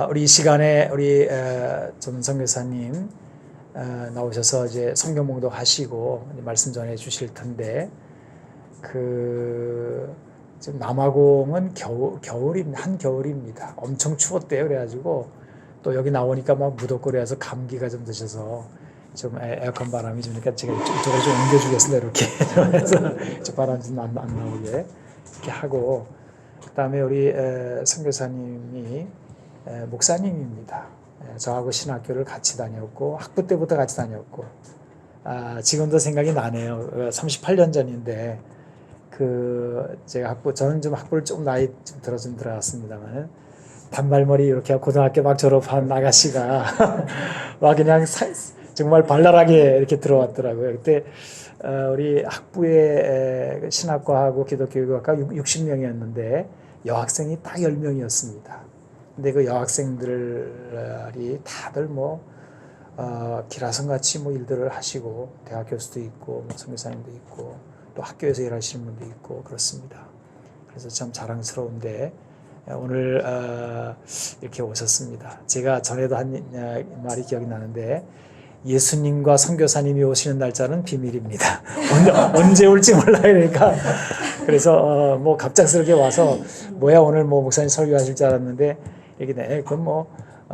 우리 이 시간에 우리 전 선교사님 나오셔서 이제 성경 봉독 하시고 말씀 전해 주실 텐데, 지금 남아공은 한겨울입니다. 엄청 추웠대요. 그래가지고 또 여기 나오니까 막 무덥고 그래서 감기가 좀 드셔서 좀 에어컨 바람이 좀, 그러니까 제가 이쪽으로 좀 옮겨주겠습니다. 이렇게 해서 바람 좀 안 나오게 이렇게 하고, 그다음에 우리 선교사님이 목사님입니다. 저하고 신학교를 같이 다녔고 학부 때부터 같이 다녔고, 지금도 생각이 나네요. 38년 전인데 제가 저는 좀 학부를 좀 나이 좀 들어갔습니다만, 단발머리 이렇게 고등학교 막 졸업한 아가씨가 막 그냥 정말 발랄하게 이렇게 들어왔더라고요. 그때 우리 학부에 신학과하고 기독교육학과 60명이었는데 여학생이 딱 10명이었습니다. 근데 그 여학생들이 다들 기라성같이 일들을 하시고, 대학 교수도 있고 선교사님도 있고 또 학교에서 일하시는 분도 있고 그렇습니다. 그래서 참 자랑스러운데 오늘 이렇게 오셨습니다. 제가 전에도 한 말이 기억이 나는데, 예수님과 선교사님이 오시는 날짜는 비밀입니다. 언제 올지 몰라요. 그러니까 그래서 갑작스럽게 와서 뭐야 오늘 목사님 설교하실 줄 알았는데, 얘기네. 그럼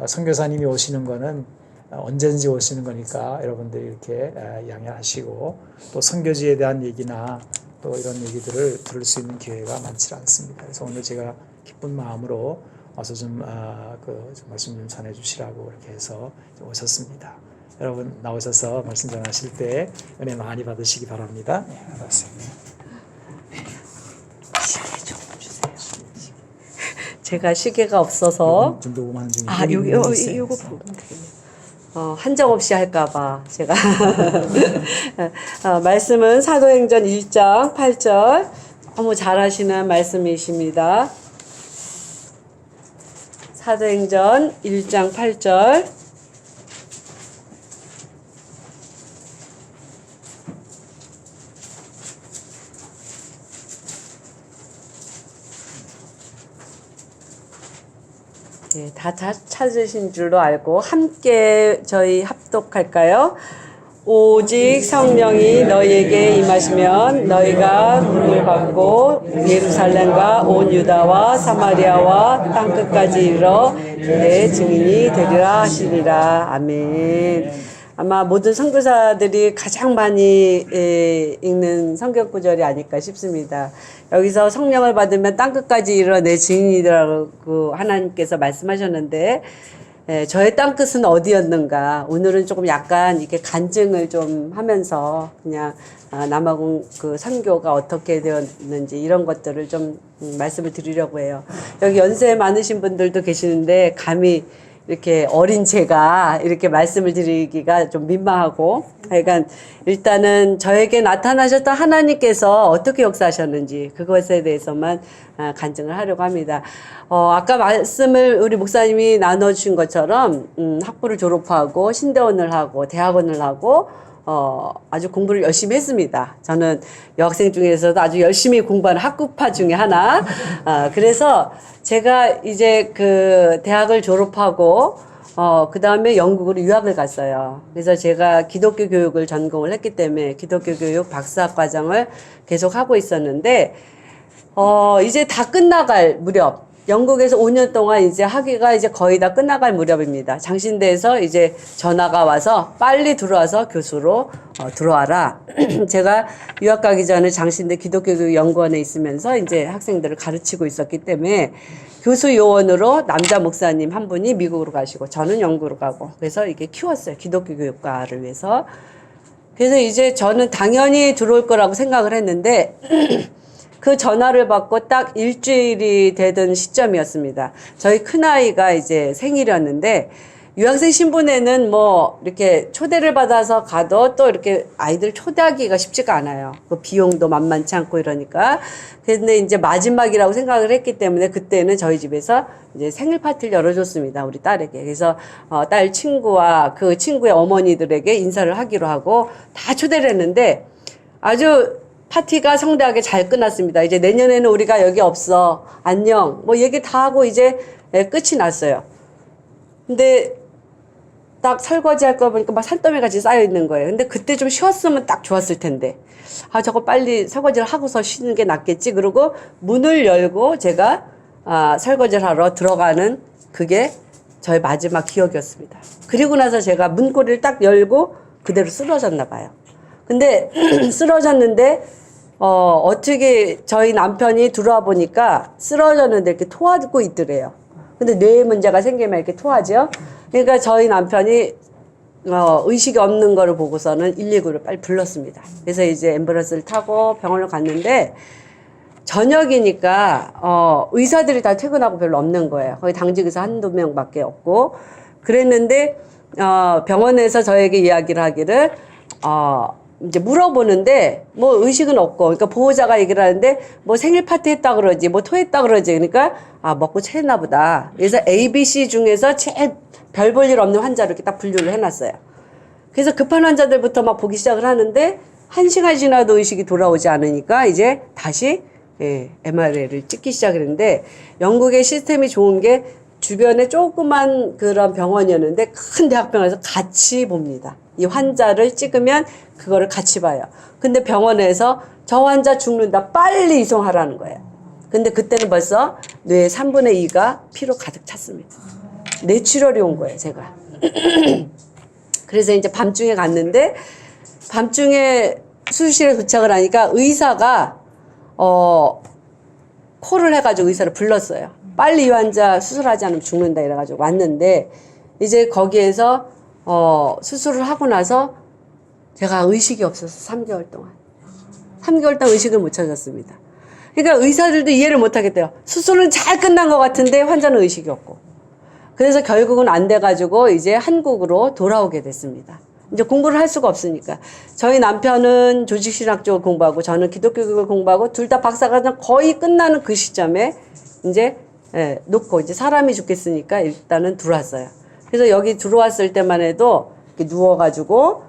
선교사님이 오시는 거는 언제든지 오시는 거니까 여러분들이 이렇게 양해하시고, 또 선교지에 대한 얘기나 또 이런 얘기들을 들을 수 있는 기회가 많지 않습니다. 그래서 오늘 제가 기쁜 마음으로 와서 좀 말씀 좀 전해 주시라고 이렇게 해서 오셨습니다. 여러분 나오셔서 말씀 전하실 때 은혜 많이 받으시기 바랍니다. 네, 알았습니다. 시계 좀 주세요. 제가 시계가 없어서 좀 녹음하는 중에 요거 보면 되겠네요. 한정 없이 할까봐 제가 말씀은 사도행전 1장 8절, 너무 잘하시는 말씀이십니다. 사도행전 1장 8절. 예, 다 찾으신 줄로 알고 함께 저희 합독할까요? 오직 성령이 너희에게 임하시면 너희가 눈을 받고 예루살렘과 온 유다와 사마리아와 땅끝까지 이르러 내 증인이 되리라 하시니라. 아멘. 아마 모든 선교사들이 가장 많이 읽는 성경 구절이 아닐까 싶습니다. 여기서 성령을 받으면 땅끝까지 이르러 내 증인이라고 하나님께서 말씀하셨는데, 저의 땅끝은 어디였는가? 오늘은 조금 약간 이렇게 간증을 좀 하면서 그냥 남아공 선교가 어떻게 되었는지 이런 것들을 좀 말씀을 드리려고 해요. 여기 연세 많으신 분들도 계시는데 감히 이렇게 어린 제가 이렇게 말씀을 드리기가 좀 민망하고, 그러니까 일단은 저에게 나타나셨던 하나님께서 어떻게 역사하셨는지 그것에 대해서만 간증을 하려고 합니다. 아까 말씀을 우리 목사님이 나눠주신 것처럼 학부를 졸업하고 신대원을 하고 대학원을 하고 아주 공부를 열심히 했습니다. 저는 여학생 중에서도 아주 열심히 공부하는 학구파 중에 하나. 그래서 제가 이제 대학을 졸업하고 그 다음에 영국으로 유학을 갔어요. 그래서 제가 기독교 교육을 전공을 했기 때문에 기독교 교육 박사학 과정을 계속 하고 있었는데, 이제 다 끝나갈 무렵, 영국에서 5년 동안 이제 학위가 이제 거의 다 끝나갈 무렵입니다. 장신대에서 이제 전화가 와서 빨리 들어와서 교수로 들어와라. 제가 유학 가기 전에 장신대 기독교교육연구원에 있으면서 이제 학생들을 가르치고 있었기 때문에 교수 요원으로 남자 목사님 한 분이 미국으로 가시고 저는 영국으로 가고, 그래서 이게 키웠어요. 기독교 교육과를 위해서. 그래서 이제 저는 당연히 들어올 거라고 생각을 했는데 그 전화를 받고 딱 일주일이 되던 시점이었습니다. 저희 큰아이가 이제 생일이었는데, 유학생 신분에는 이렇게 초대를 받아서 가도 또 이렇게 아이들 초대하기가 쉽지가 않아요. 그 비용도 만만치 않고 이러니까. 근데 이제 마지막이라고 생각을 했기 때문에 그때는 저희 집에서 이제 생일 파티를 열어줬습니다. 우리 딸에게. 그래서 딸 친구와 그 친구의 어머니들에게 인사를 하기로 하고 다 초대를 했는데, 아주 파티가 성대하게 잘 끝났습니다. 이제 내년에는 우리가 여기 없어. 안녕. 얘기 다 하고 이제 끝이 났어요. 근데 딱 설거지 할 거 보니까 막 산더미 같이 쌓여 있는 거예요. 근데 그때 좀 쉬었으면 딱 좋았을 텐데. 아, 저거 빨리 설거지를 하고서 쉬는 게 낫겠지. 그러고 문을 열고 제가 설거지를 하러 들어가는 그게 저의 마지막 기억이었습니다. 그리고 나서 제가 문고리를 딱 열고 그대로 쓰러졌나 봐요. 근데 쓰러졌는데 어떻게 저희 남편이 들어와 보니까 쓰러졌는데 이렇게 토하고 있더래요. 근데 뇌에 문제가 생기면 이렇게 토하죠. 그러니까 저희 남편이 의식이 없는 거를 보고서는 119를 빨리 불렀습니다. 그래서 이제 앰뷸런스를 타고 병원을 갔는데 저녁이니까 의사들이 다 퇴근하고 별로 없는 거예요. 거기 당직 의사 한두 명밖에 없고 그랬는데 병원에서 저에게 이야기를 하기를 이제 물어보는데 뭐 의식은 없고 그러니까 보호자가 얘기를 하는데 뭐 생일 파티 했다 그러지 뭐 토했다 그러지 그러니까 먹고 체했나 보다. 그래서 ABC 중에서 제일 별 볼 일 없는 환자를 이렇게 딱 분류를 해놨어요. 그래서 급한 환자들부터 막 보기 시작을 하는데 1시간 지나도 의식이 돌아오지 않으니까 이제 다시 MRI를 찍기 시작했는데 영국의 시스템이 좋은 게 주변에 조그만 그런 병원이었는데 큰 대학병원에서 같이 봅니다. 이 환자를 찍으면 그거를 같이 봐요. 근데 병원에서 저 환자 죽는다 빨리 이송하라는 거예요. 근데 그때는 벌써 뇌의 3분의 2가 피로 가득 찼습니다. 뇌출혈이 온 거예요, 제가. 그래서 이제 밤중에 갔는데 밤중에 수술실에 도착을 하니까 의사가 콜을 해가지고 의사를 불렀어요. 빨리 이 환자 수술하지 않으면 죽는다 이래가지고 왔는데 이제 거기에서 수술을 하고 나서 제가 의식이 없어서 3개월 동안 3개월 동안 의식을 못 찾았습니다. 그러니까 의사들도 이해를 못 하겠대요. 수술은 잘 끝난 것 같은데 환자는 의식이 없고. 그래서 결국은 안 돼가지고 이제 한국으로 돌아오게 됐습니다. 이제 공부를 할 수가 없으니까. 저희 남편은 조직신학 쪽을 공부하고 저는 기독교육을 공부하고 둘 다 박사가 거의 끝나는 그 시점에 이제 놓고 이제 사람이 죽겠으니까 일단은 들어왔어요. 그래서 여기 들어왔을 때만 해도 이렇게 누워가지고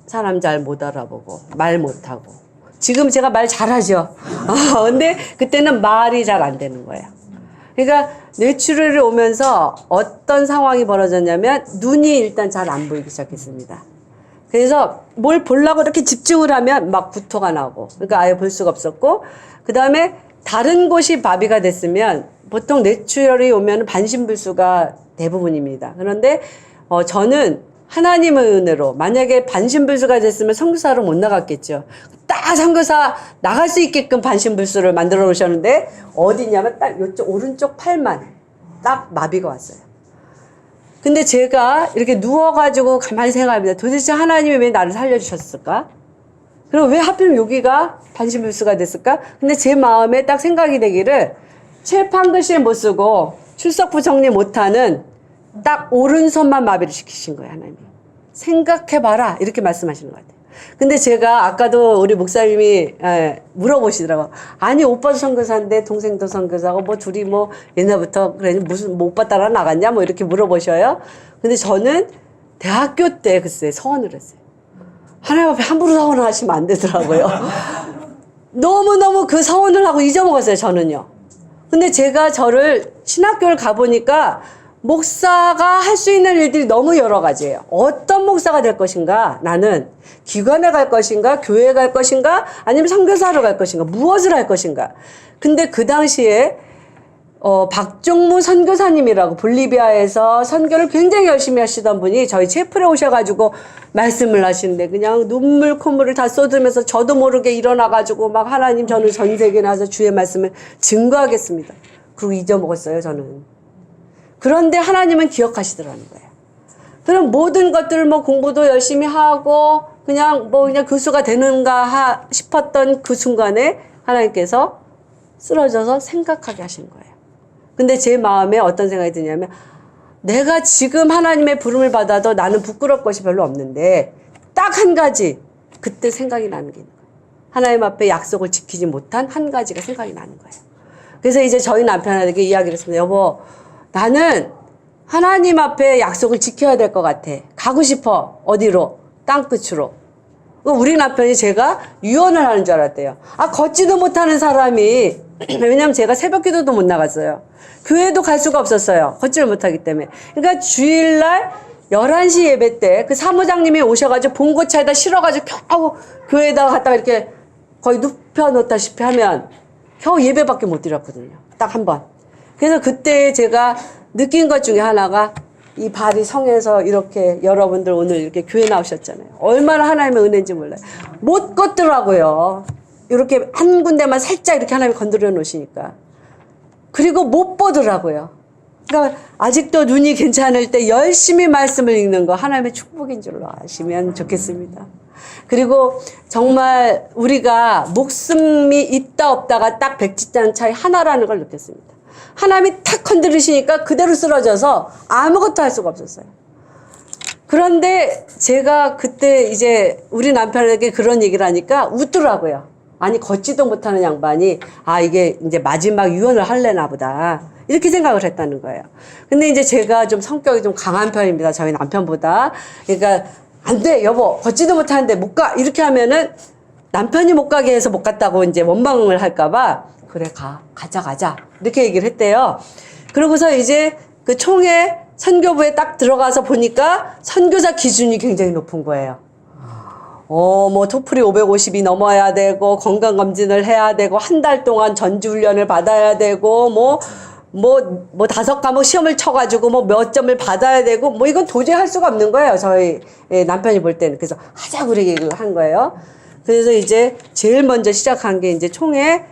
사람 잘 못 알아보고 말 못하고 지금 제가 말 잘하죠. 근데 그때는 말이 잘 안 되는 거예요. 그러니까 뇌출혈이 오면서 어떤 상황이 벌어졌냐면 눈이 일단 잘 안 보이기 시작했습니다. 그래서 뭘 보려고 이렇게 집중을 하면 막 구토가 나고 그러니까 아예 볼 수가 없었고 그 다음에 다른 곳이 마비가 됐으면 보통 뇌출혈이 오면 반신불수가 대부분입니다. 그런데 저는 하나님의 은혜로 만약에 반신불수가 됐으면 선교사로 못 나갔겠죠. 딱 선교사 나갈 수 있게끔 반신불수를 만들어 놓으셨는데 어디냐면 딱 이쪽 오른쪽 팔만 딱 마비가 왔어요. 근데 제가 이렇게 누워가지고 가만히 생각합니다. 도대체 하나님이 왜 나를 살려주셨을까? 그리고 왜 하필 여기가 반신불수가 됐을까? 근데 제 마음에 딱 생각이 되기를 책 한 글씨 못 쓰고 출석부 정리 못하는 딱 오른손만 마비를 시키신 거예요, 하나님이. 생각해봐라. 이렇게 말씀하시는 것 같아요. 근데 제가 아까도 우리 목사님이 물어보시더라고. 아니, 오빠도 선교사인데 동생도 선교사고 뭐 둘이 뭐 옛날부터 그래 무슨 뭐 오빠 따라 나갔냐 뭐 이렇게 물어보셔요. 근데 저는 대학교 때 글쎄 서원을 했어요. 하나님 앞에 함부로 서원을 하시면 안 되더라고요. 너무너무 그 서원을 하고 잊어먹었어요, 저는요. 근데 제가 저를 신학교를 가보니까 목사가 할 수 있는 일들이 너무 여러 가지예요. 어떤 목사가 될 것인가? 나는 기관에 갈 것인가? 교회에 갈 것인가? 아니면 선교사로 갈 것인가? 무엇을 할 것인가? 근데 그 당시에 박종무 선교사님이라고 볼리비아에서 선교를 굉장히 열심히 하시던 분이 저희 채플에 오셔가지고 말씀을 하시는데 그냥 눈물 콧물을 다 쏟으면서 저도 모르게 일어나가지고 막 하나님 저는 전 세계에 나서 주의 말씀을 증거하겠습니다. 그리고 잊어먹었어요, 저는. 그런데 하나님은 기억하시더라는 거예요. 그럼 모든 것들 뭐 공부도 열심히 하고 그냥 교수가 되는가 싶었던 그 순간에 하나님께서 쓰러져서 생각하게 하신 거예요. 근데 제 마음에 어떤 생각이 드냐면 내가 지금 하나님의 부름을 받아도 나는 부끄러울 것이 별로 없는데 딱 한 가지 그때 생각이 나는 게 있는 거예요. 하나님 앞에 약속을 지키지 못한 한 가지가 생각이 나는 거예요. 그래서 이제 저희 남편에게 이야기를 했습니다. 여보, 나는 하나님 앞에 약속을 지켜야 될 것 같아. 가고 싶어. 어디로? 땅끝으로. 우리 남편이 제가 유언을 하는 줄 알았대요. 걷지도 못하는 사람이 왜냐하면 제가 새벽 기도도 못 나갔어요. 교회도 갈 수가 없었어요. 걷지를 못하기 때문에. 그러니까 주일날 11시 예배 때 그 사무장님이 오셔가지고 봉고차에다 실어가지고 겨우 교회에다가 갖다가 이렇게 거의 눕혀놓다시피 하면 겨우 예배밖에 못 드렸거든요. 딱 한 번. 그래서 그때 제가 느낀 것 중에 하나가 이 발이 성에서 이렇게 여러분들 오늘 이렇게 교회 나오셨잖아요. 얼마나 하나님의 은혜인지 몰라요. 못 걷더라고요. 이렇게 한 군데만 살짝 이렇게 하나님이 건드려 놓으시니까. 그리고 못 보더라고요. 그러니까 아직도 눈이 괜찮을 때 열심히 말씀을 읽는 거 하나님의 축복인 줄로 아시면 좋겠습니다. 그리고 정말 우리가 목숨이 있다 없다가 딱 백지장 차이 하나라는 걸 느꼈습니다. 하나님이 탁 건드리시니까 그대로 쓰러져서 아무것도 할 수가 없었어요. 그런데 제가 그때 이제 우리 남편에게 그런 얘기를 하니까 웃더라고요. 아니 걷지도 못하는 양반이 아 이게 이제 마지막 유언을 할래나 보다 이렇게 생각을 했다는 거예요. 근데 이제 제가 좀 성격이 좀 강한 편입니다. 저희 남편보다. 그러니까 안 돼 여보 걷지도 못하는데 못 가 이렇게 하면은 남편이 못 가게 해서 못 갔다고 이제 원망을 할까봐 그래 가자 이렇게 얘기를 했대요. 그러고서 이제 그 총회 선교부에 딱 들어가서 보니까 선교사 기준이 굉장히 높은 거예요. 뭐 토플이 550이 넘어야 되고 건강검진을 해야 되고 한 달 동안 전지훈련을 받아야 되고 뭐 5과목 시험을 쳐가지고 뭐 몇 점을 받아야 되고 뭐 이건 도저히 할 수가 없는 거예요. 저희 남편이 볼 때는. 그래서 하자고 그렇게 얘기를 한 거예요. 그래서 이제 제일 먼저 시작한 게 이제 총회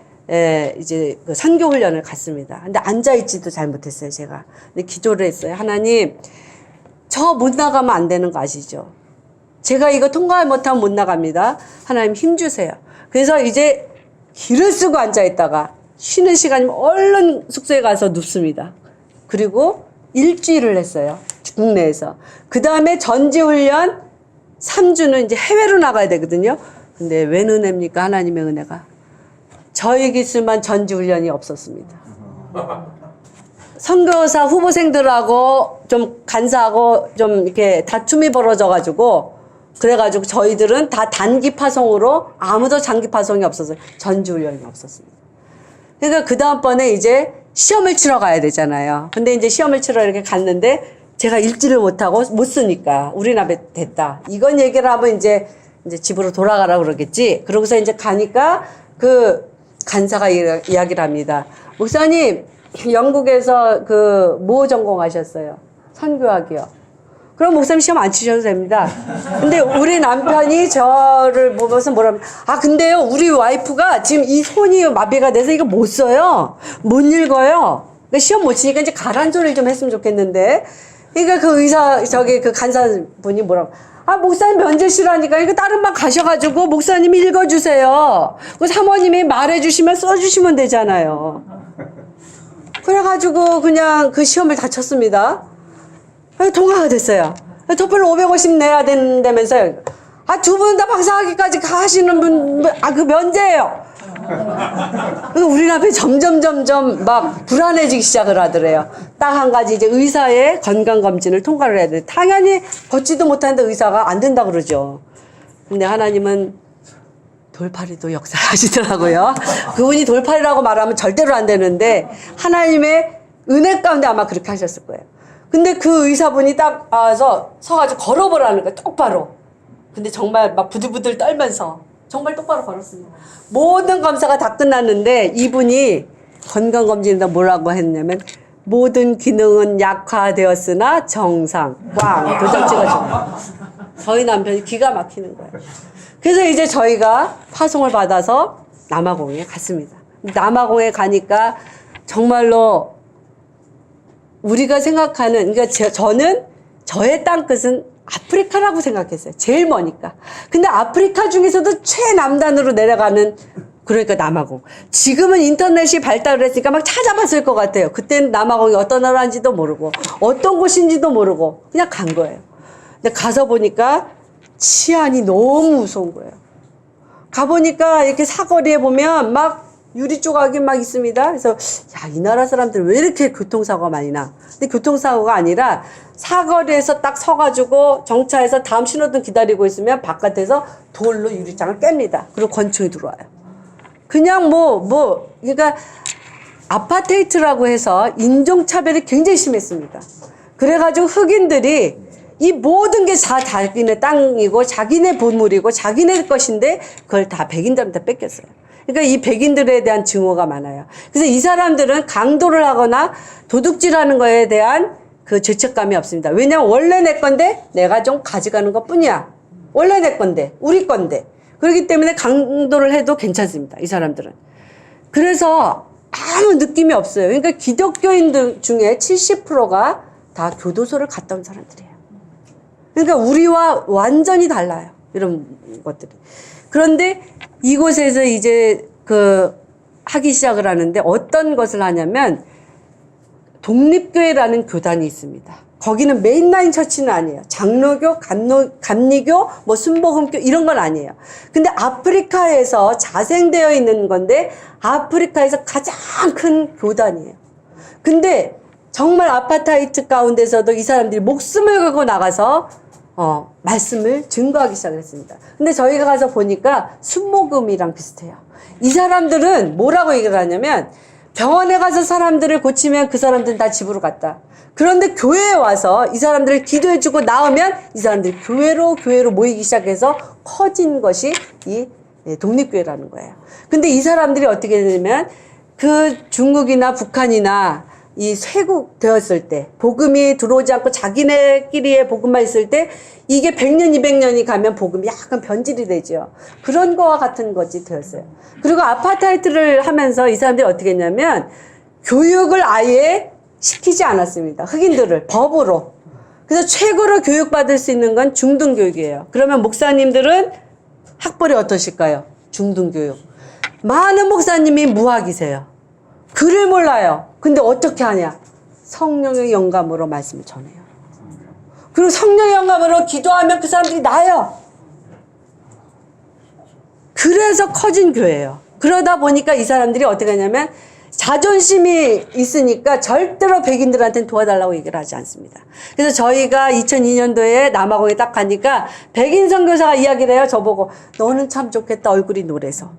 이제 그 선교훈련을 갔습니다. 근데 앉아있지도 잘 못했어요, 제가. 근데 기도를 했어요. 하나님, 저 못 나가면 안 되는 거 아시죠? 제가 이거 통과를 못하면 못 나갑니다. 하나님 힘주세요. 그래서 이제 길을 쓰고 앉아있다가 쉬는 시간이면 얼른 숙소에 가서 눕습니다. 그리고 일주일을 했어요. 국내에서. 그 다음에 전지훈련 3주는 이제 해외로 나가야 되거든요. 근데 웬 은혜입니까? 하나님의 은혜가. 저희 기수만 전지훈련이 없었습니다. 선교사 후보생들하고 좀 간사하고 좀 이렇게 다툼이 벌어져가지고 그래가지고 저희들은 다 단기 파송으로 아무도 장기 파송이 없었어요. 전지훈련이 없었습니다. 그러니까 그 다음번에 이제 시험을 치러 가야 되잖아요. 근데 이제 시험을 치러 이렇게 갔는데 제가 읽지를 못하고 못 쓰니까 우리 나라에 됐다. 이건 얘기를 하면 이제 집으로 돌아가라 그러겠지. 그러고서 이제 가니까 그 간사가 이야기를 합니다. 목사님, 영국에서 뭐 전공하셨어요? 선교학이요. 그럼 목사님 시험 안 치셔도 됩니다. 근데 우리 남편이 저를 보면서 뭐라면, 근데요, 우리 와이프가 지금 이 손이 마비가 돼서 이거 못 써요. 못 읽어요. 그러니까 시험 못 치니까 이제 가란 소리를 좀 했으면 좋겠는데. 그러니까 그 의사, 그 간사분이 뭐라고. 목사님 면제시라니까. 이거 다른 방 가셔가지고 목사님이 읽어주세요. 그 사모님이 말해주시면 써주시면 되잖아요. 그래가지고 그냥 그 시험을 다 쳤습니다. 통과가 됐어요. 토플 550 내야 된다면서요. 두 분 다 박사학위까지 가시는 분, 그 면제예요. 우리 남편이 점점 막 불안해지기 시작을 하더래요. 딱 한 가지 이제 의사의 건강검진을 통과를 해야 돼. 당연히 걷지도 못하는데 의사가 안 된다 그러죠. 근데 하나님은 돌팔이도 역사를 하시더라고요. 그분이 돌팔이라고 말하면 절대로 안 되는데 하나님의 은혜 가운데 아마 그렇게 하셨을 거예요. 근데 그 의사분이 딱 와서 서가지고 걸어보라는 거예요. 똑바로. 근데 정말 막 부들부들 떨면서 정말 똑바로 걸었습니다. 모든 검사가 다 끝났는데 이분이 건강검진에다 뭐라고 했냐면 모든 기능은 약화되었으나 정상. 꽝! 도장 찍어주고. 저희 남편이 기가 막히는 거예요. 그래서 이제 저희가 파송을 받아서 남아공에 갔습니다. 남아공에 가니까 정말로 우리가 생각하는, 그러니까 저는 저의 땅끝은 아프리카라고 생각했어요. 제일 머니까. 근데 아프리카 중에서도 최남단으로 내려가는, 그러니까 남아공. 지금은 인터넷이 발달을 했으니까 막 찾아봤을 것 같아요. 그때는 남아공이 어떤 나라인지도 모르고, 어떤 곳인지도 모르고, 그냥 간 거예요. 근데 가서 보니까 치안이 너무 무서운 거예요. 가보니까 이렇게 사거리에 보면 막 유리 조각이 막 있습니다. 그래서 이 나라 사람들 왜 이렇게 교통사고가 많이 나? 근데 교통사고가 아니라 사거리에서 딱 서가지고 정차해서 다음 신호등 기다리고 있으면 바깥에서 돌로 유리창을 깹니다. 그리고 권총이 들어와요. 그냥 그러니까 아파테이트라고 해서 인종차별이 굉장히 심했습니다. 그래가지고 흑인들이 이 모든 게 다 자기네 땅이고 자기네 보물이고 자기네 것인데 그걸 다 백인들한테 뺏겼어요. 그러니까 이 백인들에 대한 증오가 많아요. 그래서 이 사람들은 강도를 하거나 도둑질하는 거에 대한 그 죄책감이 없습니다. 왜냐면 원래 내 건데 내가 좀 가져가는 것 뿐이야. 원래 내 건데 우리 건데. 그렇기 때문에 강도를 해도 괜찮습니다. 이 사람들은. 그래서 아무 느낌이 없어요. 그러니까 기독교인들 중에 70%가 다 교도소를 갔다 온 사람들이에요. 그러니까 우리와 완전히 달라요. 이런 것들이. 그런데 이곳에서 이제 하기 시작을 하는데 어떤 것을 하냐면 독립교회라는 교단이 있습니다. 거기는 메인라인 처치는 아니에요. 장로교, 감리교, 순복음교 이런 건 아니에요. 근데 아프리카에서 자생되어 있는 건데 아프리카에서 가장 큰 교단이에요. 근데 정말 아파타이트 가운데서도 이 사람들이 목숨을 걸고 나가서 말씀을 증거하기 시작했습니다. 근데 저희가 가서 보니까 순복음이랑 비슷해요. 이 사람들은 뭐라고 얘기를 하냐면 병원에 가서 사람들을 고치면 그 사람들은 다 집으로 갔다. 그런데 교회에 와서 이 사람들을 기도해주고 나오면 이 사람들이 교회로 모이기 시작해서 커진 것이 이 독립교회라는 거예요. 근데 이 사람들이 어떻게 되냐면 그 중국이나 북한이나 이 쇄국 되었을 때 복음이 들어오지 않고 자기네끼리의 복음만 있을 때 이게 100년 200년이 가면 복음이 약간 변질이 되죠. 그런 거와 같은 것이 되었어요. 그리고 아파타이트를 하면서 이 사람들이 어떻게 했냐면 교육을 아예 시키지 않았습니다. 흑인들을 법으로. 그래서 최고로 교육받을 수 있는 건 중등교육이에요. 그러면 목사님들은 학벌이 어떠실까요? 중등교육. 많은 목사님이 무학이세요. 글을 몰라요. 근데 어떻게 하냐? 성령의 영감으로 말씀을 전해요. 그리고 성령의 영감으로 기도하면 그 사람들이 나아요. 그래서 커진 교회예요. 그러다 보니까 이 사람들이 어떻게 하냐면 자존심이 있으니까 절대로 백인들한테는 도와달라고 얘기를 하지 않습니다. 그래서 저희가 2002년도에 남아공에 딱 가니까 백인 선교사가 이야기를 해요. 저보고 너는 참 좋겠다 얼굴이 노래서.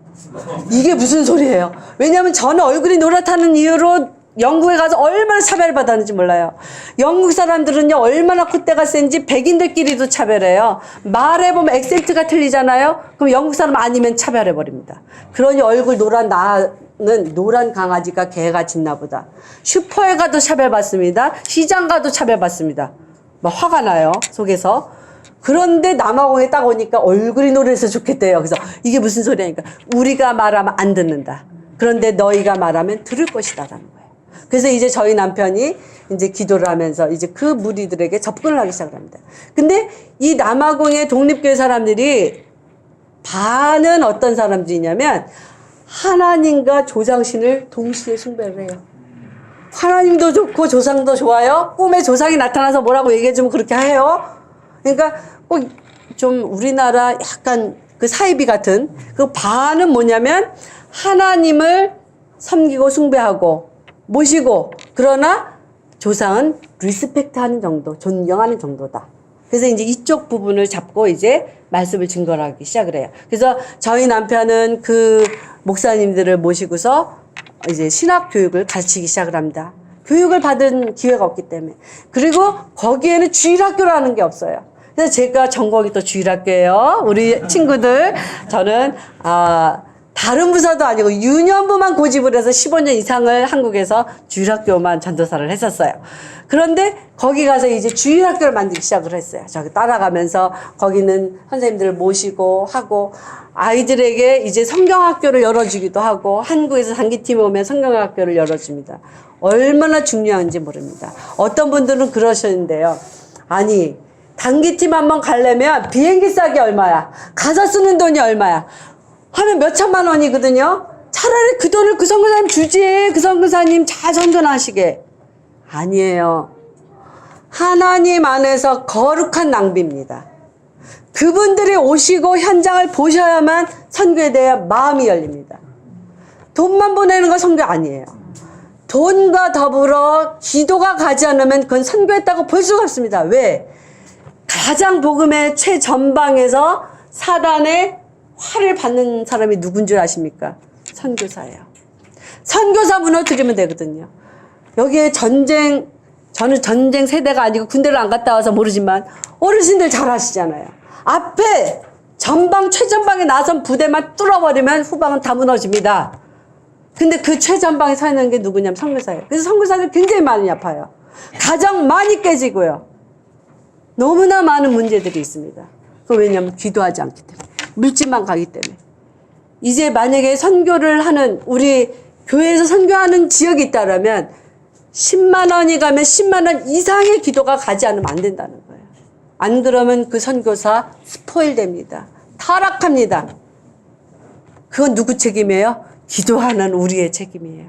이게 무슨 소리예요? 왜냐하면 저는 얼굴이 노랗다는 이유로 영국에 가서 얼마나 차별받았는지 몰라요. 영국 사람들은요 얼마나 콧대가 센지 백인들끼리도 차별해요. 말해보면 액센트가 틀리잖아요. 그럼 영국 사람 아니면 차별해버립니다. 그러니 얼굴 노란 나는 노란 강아지가 개가 짖나 보다. 슈퍼에 가도 차별받습니다. 시장 가도 차별받습니다. 막 화가 나요 속에서. 그런데 남아공에 딱 오니까 얼굴이 노래서 좋겠대요. 그래서 이게 무슨 소리냐니까 우리가 말하면 안 듣는다. 그런데 너희가 말하면 들을 것이다라는 거예요. 그래서 이제 저희 남편이 이제 기도를 하면서 이제 그 무리들에게 접근을 하기 시작을 합니다. 근데 이 남아공의 독립교회 사람들이 반은 어떤 사람들이냐면 하나님과 조상신을 동시에 숭배를 해요. 하나님도 좋고 조상도 좋아요. 꿈에 조상이 나타나서 뭐라고 얘기해주면 그렇게 해요. 그러니까 꼭 좀 우리나라 약간 그 사이비 같은 그 반은 뭐냐면 하나님을 섬기고 숭배하고 모시고 그러나 조상은 리스펙트하는 정도, 존경하는 정도다. 그래서 이제 이쪽 부분을 잡고 이제 말씀을 증거하기 시작을 해요. 그래서 저희 남편은 그 목사님들을 모시고서 이제 신학 교육을 가르치기 시작을 합니다. 교육을 받은 기회가 없기 때문에. 그리고 거기에는 주일학교라는 게 없어요. 그래서 제가 전공이 또 주일학교예요. 우리 친구들. 저는 다른 부서도 아니고 유년부만 고집을 해서 15년 이상을 한국에서 주일학교만 전도사를 했었어요. 그런데 거기 가서 이제 주일학교를 만들기 시작을 했어요. 저기 따라가면서 거기는 선생님들을 모시고 하고 아이들에게 이제 성경학교를 열어주기도 하고 한국에서 단기팀에 오면 성경학교를 열어줍니다. 얼마나 중요한지 모릅니다. 어떤 분들은 그러셨는데요. 아니 단기팀 한번 가려면 비행기 싸기 얼마야? 가서 쓰는 돈이 얼마야? 하면 몇 천만 원이거든요. 차라리 그 돈을 그 선교사님 주지. 그 선교사님 잘 선전하시게. 아니에요. 하나님 안에서 거룩한 낭비입니다. 그분들이 오시고 현장을 보셔야만 선교에 대한 마음이 열립니다. 돈만 보내는 거 선교 아니에요. 돈과 더불어 기도가 가지 않으면 그건 선교했다고 볼 수가 없습니다. 왜? 가장 복음의 최전방에서 사단의 화를 받는 사람이 누군 줄 아십니까? 선교사예요. 선교사 무너뜨리면 되거든요. 여기에 저는 전쟁 세대가 아니고 군대를 안 갔다 와서 모르지만 어르신들 잘 아시잖아요. 앞에 전방 최전방에 나선 부대만 뚫어버리면 후방은 다 무너집니다. 근데 그 최전방에 서 있는 게 누구냐면 선교사예요. 그래서 선교사들 굉장히 많이 아파요. 가정 많이 깨지고요. 너무나 많은 문제들이 있습니다. 그 왜냐하면 기도하지 않기 때문에, 물질만 가기 때문에. 이제 만약에 선교를 하는, 우리 교회에서 선교하는 지역이 있다라면 10만 원이 가면 10만 원 이상의 기도가 가지 않으면 안 된다는 거예요. 안 그러면 그 선교사 스포일 됩니다. 타락합니다. 그건 누구 책임이에요? 기도하는 우리의 책임이에요.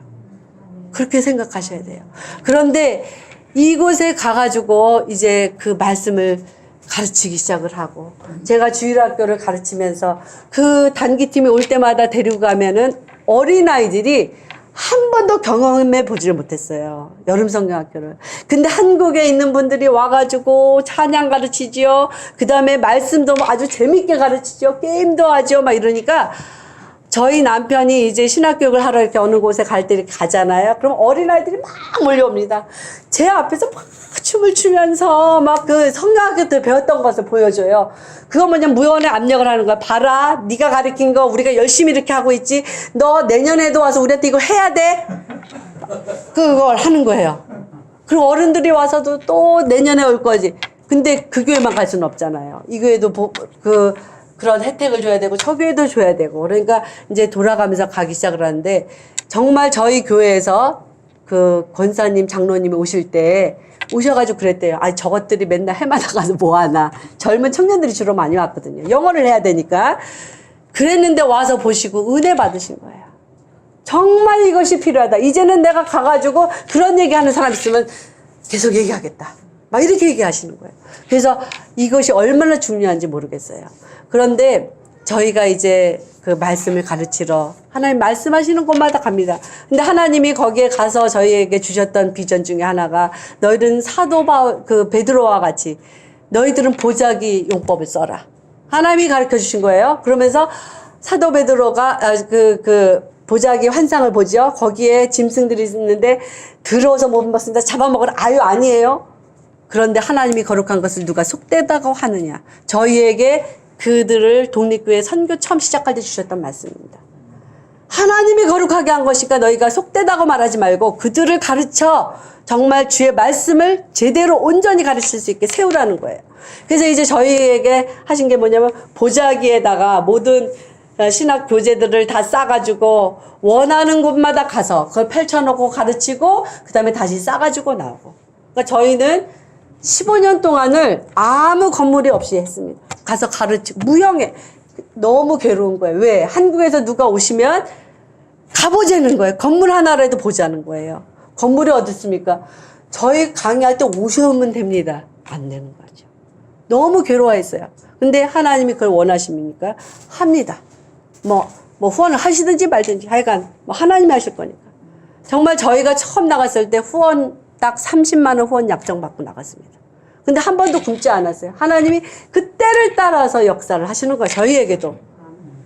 그렇게 생각하셔야 돼요. 그런데 이곳에 가가지고 이제 그 말씀을 가르치기 시작을 하고, 제가 주일학교를 가르치면서 그 단기팀이 올 때마다 데리고 가면은 어린아이들이 한 번도 경험해 보지를 못했어요. 여름 성경학교를. 근데 한국에 있는 분들이 와가지고 찬양 가르치지요. 그 다음에 말씀도 아주 재밌게 가르치죠. 게임도 하죠. 막 이러니까 저희 남편이 이제 신학교육을 하러 이렇게 어느 곳에 갈 때 이렇게 가잖아요. 그럼 어린아이들이 막 몰려옵니다. 제 앞에서 막 춤을 추면서 막 그 성경학교 때 배웠던 것을 보여줘요. 그거 뭐냐, 무언의 압력을 하는 거야. 봐라, 네가 가르친 거 우리가 열심히 이렇게 하고 있지. 너 내년에도 와서 우리한테 이거 해야 돼. 그걸 하는 거예요. 그리고 어른들이 와서도 또 내년에 올 거지. 근데 그 교회만 갈 수는 없잖아요. 이 교회도 그런 혜택을 줘야 되고 저 교회도 줘야 되고, 그러니까 이제 돌아가면서 가기 시작을 하는데, 정말 저희 교회에서 그 권사님 장로님이 오실 때 오셔가지고 그랬대요. 아, 저것들이 맨날 해마다 가서 뭐하나. 젊은 청년들이 주로 많이 왔거든요. 영어를 해야 되니까. 그랬는데 와서 보시고 은혜 받으신 거예요. 정말 이것이 필요하다. 이제는 내가 가가지고 그런 얘기하는 사람 있으면 계속 얘기하겠다. 막 이렇게 얘기하시는 거예요. 그래서 이것이 얼마나 중요한지 모르겠어요. 그런데 저희가 이제 그 말씀을 가르치러 하나님 말씀하시는 곳마다 갑니다. 근데 하나님이 거기에 가서 저희에게 주셨던 비전 중에 하나가, 너희들은 베드로와 같이 너희들은 보자기 용법을 써라. 하나님이 가르쳐 주신 거예요. 그러면서 사도 베드로가 보자기 환상을 보죠. 거기에 짐승들이 있는데 들어서 못 먹습니다. 잡아먹으라. 아유, 아니에요. 그런데 하나님이 거룩한 것을 누가 속되다고 하느냐. 저희에게 그들을 독립교회 선교 처음 시작할 때 주셨던 말씀입니다. 하나님이 거룩하게 한 것이니까 너희가 속되다고 말하지 말고 그들을 가르쳐 정말 주의 말씀을 제대로 온전히 가르칠 수 있게 세우라는 거예요. 그래서 이제 저희에게 하신 게 뭐냐면, 보자기에다가 모든 신학 교재들을 다 싸가지고 원하는 곳마다 가서 그걸 펼쳐놓고 가르치고 그 다음에 다시 싸가지고 나오고. 그러니까 저희는 15년 동안을 아무 건물이 없이 했습니다. 가서 가르치고 무형해. 너무 괴로운 거예요. 왜? 한국에서 누가 오시면 가보자는 거예요. 건물 하나라도 보자는 거예요. 건물이 어디 있습니까? 저희 강의할 때 오시면 됩니다. 안 되는 거죠. 너무 괴로워했어요. 근데 하나님이 그걸 원하십니까? 합니다. 뭐 후원을 하시든지 말든지 하여간 뭐 하나님이 하실 거니까. 정말 저희가 처음 나갔을 때 후원 딱 30만 원 후원 약정 받고 나갔습니다. 근데 한 번도 굶지 않았어요. 하나님이 그 때를 따라서 역사를 하시는 거예요. 저희에게도.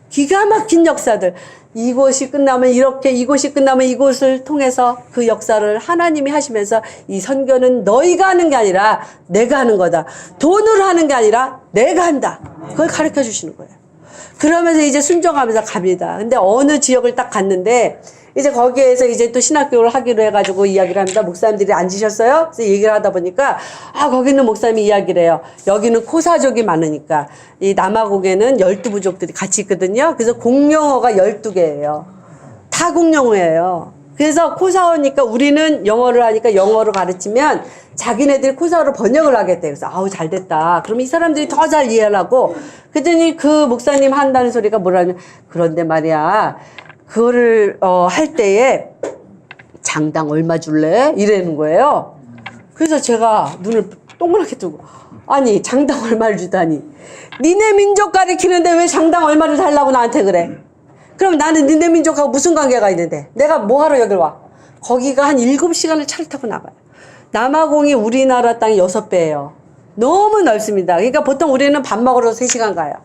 기가 막힌 역사들. 이곳이 끝나면 이렇게, 이곳이 끝나면 이곳을 통해서 그 역사를 하나님이 하시면서, 이 선교는 너희가 하는 게 아니라 내가 하는 거다. 돈으로 하는 게 아니라 내가 한다. 그걸 가르쳐 주시는 거예요. 그러면서 이제 순종하면서 갑니다. 근데 어느 지역을 딱 갔는데, 이제 거기에서 이제 또 신학교를 하기로 해가지고 이야기를 합니다. 목사님들이 앉으셨어요? 그래서 얘기를 하다 보니까, 거기는 목사님이 이야기를 해요. 여기는 코사족이 많으니까. 이 남아공에는 12부족들이 같이 있거든요. 그래서 공용어가 12개예요. 다 공용어예요. 그래서 코사어니까 우리는 영어를 하니까 영어로 가르치면 자기네들이 코사어로 번역을 하겠대. 그래서 잘 됐다. 그럼 이 사람들이 더 잘 이해하려고. 그랬더니 그 목사님 한다는 소리가 뭐라면, 그런데 말이야, 그거를 할 때에 장당 얼마 줄래? 이러는 거예요. 그래서 제가 눈을 동그랗게 뜨고, 아니 장당 얼마를 주다니, 니네 민족 가리키는데 왜 장당 얼마를 달라고 나한테 그래? 그럼 나는 니네 민족하고 무슨 관계가 있는데 내가 뭐하러 여길 와? 거기가 한 7시간을 차를 타고 나가요. 남아공이 우리나라 땅이 6배예요. 너무 넓습니다. 그러니까 보통 우리는 밥 먹으러 3시간 가요.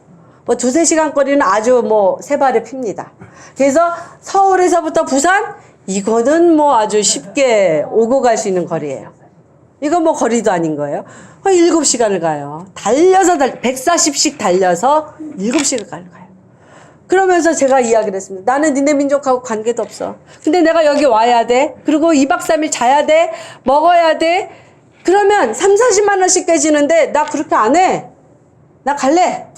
뭐 2-3시간 거리는 아주 뭐 세 발에 핍니다. 그래서 서울에서부터 부산 이거는 뭐 아주 쉽게 오고 갈 수 있는 거리예요. 이건 뭐 거리도 아닌 거예요. 7시간을 가요. 140씩 달려서 7시간 가요. 그러면서 제가 이야기를 했습니다. 나는 니네 민족하고 관계도 없어. 근데 내가 여기 와야 돼. 그리고 2박 3일 자야 돼. 먹어야 돼. 그러면 30-40만 원씩 깨지는데 나 그렇게 안 해. 나 갈래.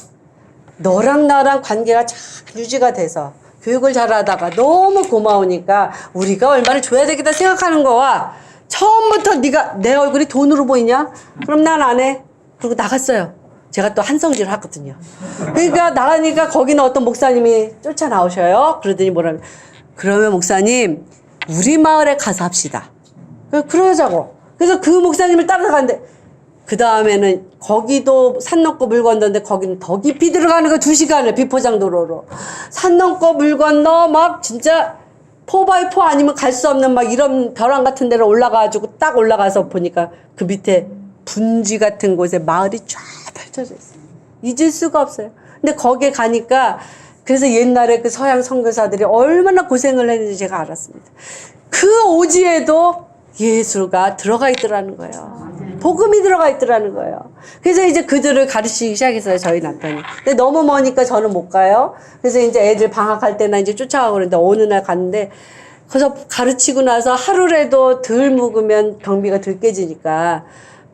너랑 나랑 관계가 잘 유지가 돼서 교육을 잘하다가 너무 고마우니까 우리가 얼마를 줘야 되겠다 생각하는 거와 처음부터 네가 내 얼굴이 돈으로 보이냐? 그럼 난 안 해. 그리고 나갔어요. 제가 또 한성질을 하거든요. 그러니까 나가니까 거기는 어떤 목사님이 쫓아나오셔요. 그러더니 뭐라면 그러면 목사님 우리 마을에 가서 합시다. 그러자고. 그래서 그 목사님을 따라가는데 그 다음에는 거기도 산 넘고 물 건너는데 거기는 더 깊이 들어가는 거 2시간을 비포장도로로 산 넘고 물 건너 막 진짜 4x4 아니면 갈 수 없는 막 이런 벼랑 같은 데를 올라가가지고 딱 올라가서 보니까 그 밑에 분지 같은 곳에 마을이 쫙 펼쳐져 있어요. 잊을 수가 없어요. 근데 거기에 가니까 그래서 옛날에 그 서양 선교사들이 얼마나 고생을 했는지 제가 알았습니다. 그 오지에도 예수가 들어가 있더라는 거예요. 복음이 들어가 있더라는 거예요. 그래서 이제 그들을 가르치기 시작했어요, 저희 남편이. 근데 너무 머니까 저는 못 가요. 그래서 이제 애들 방학할 때나 이제 쫓아가고 그러는데 어느 날 갔는데 그래서 가르치고 나서 하루라도 덜 묵으면 경비가 덜 깨지니까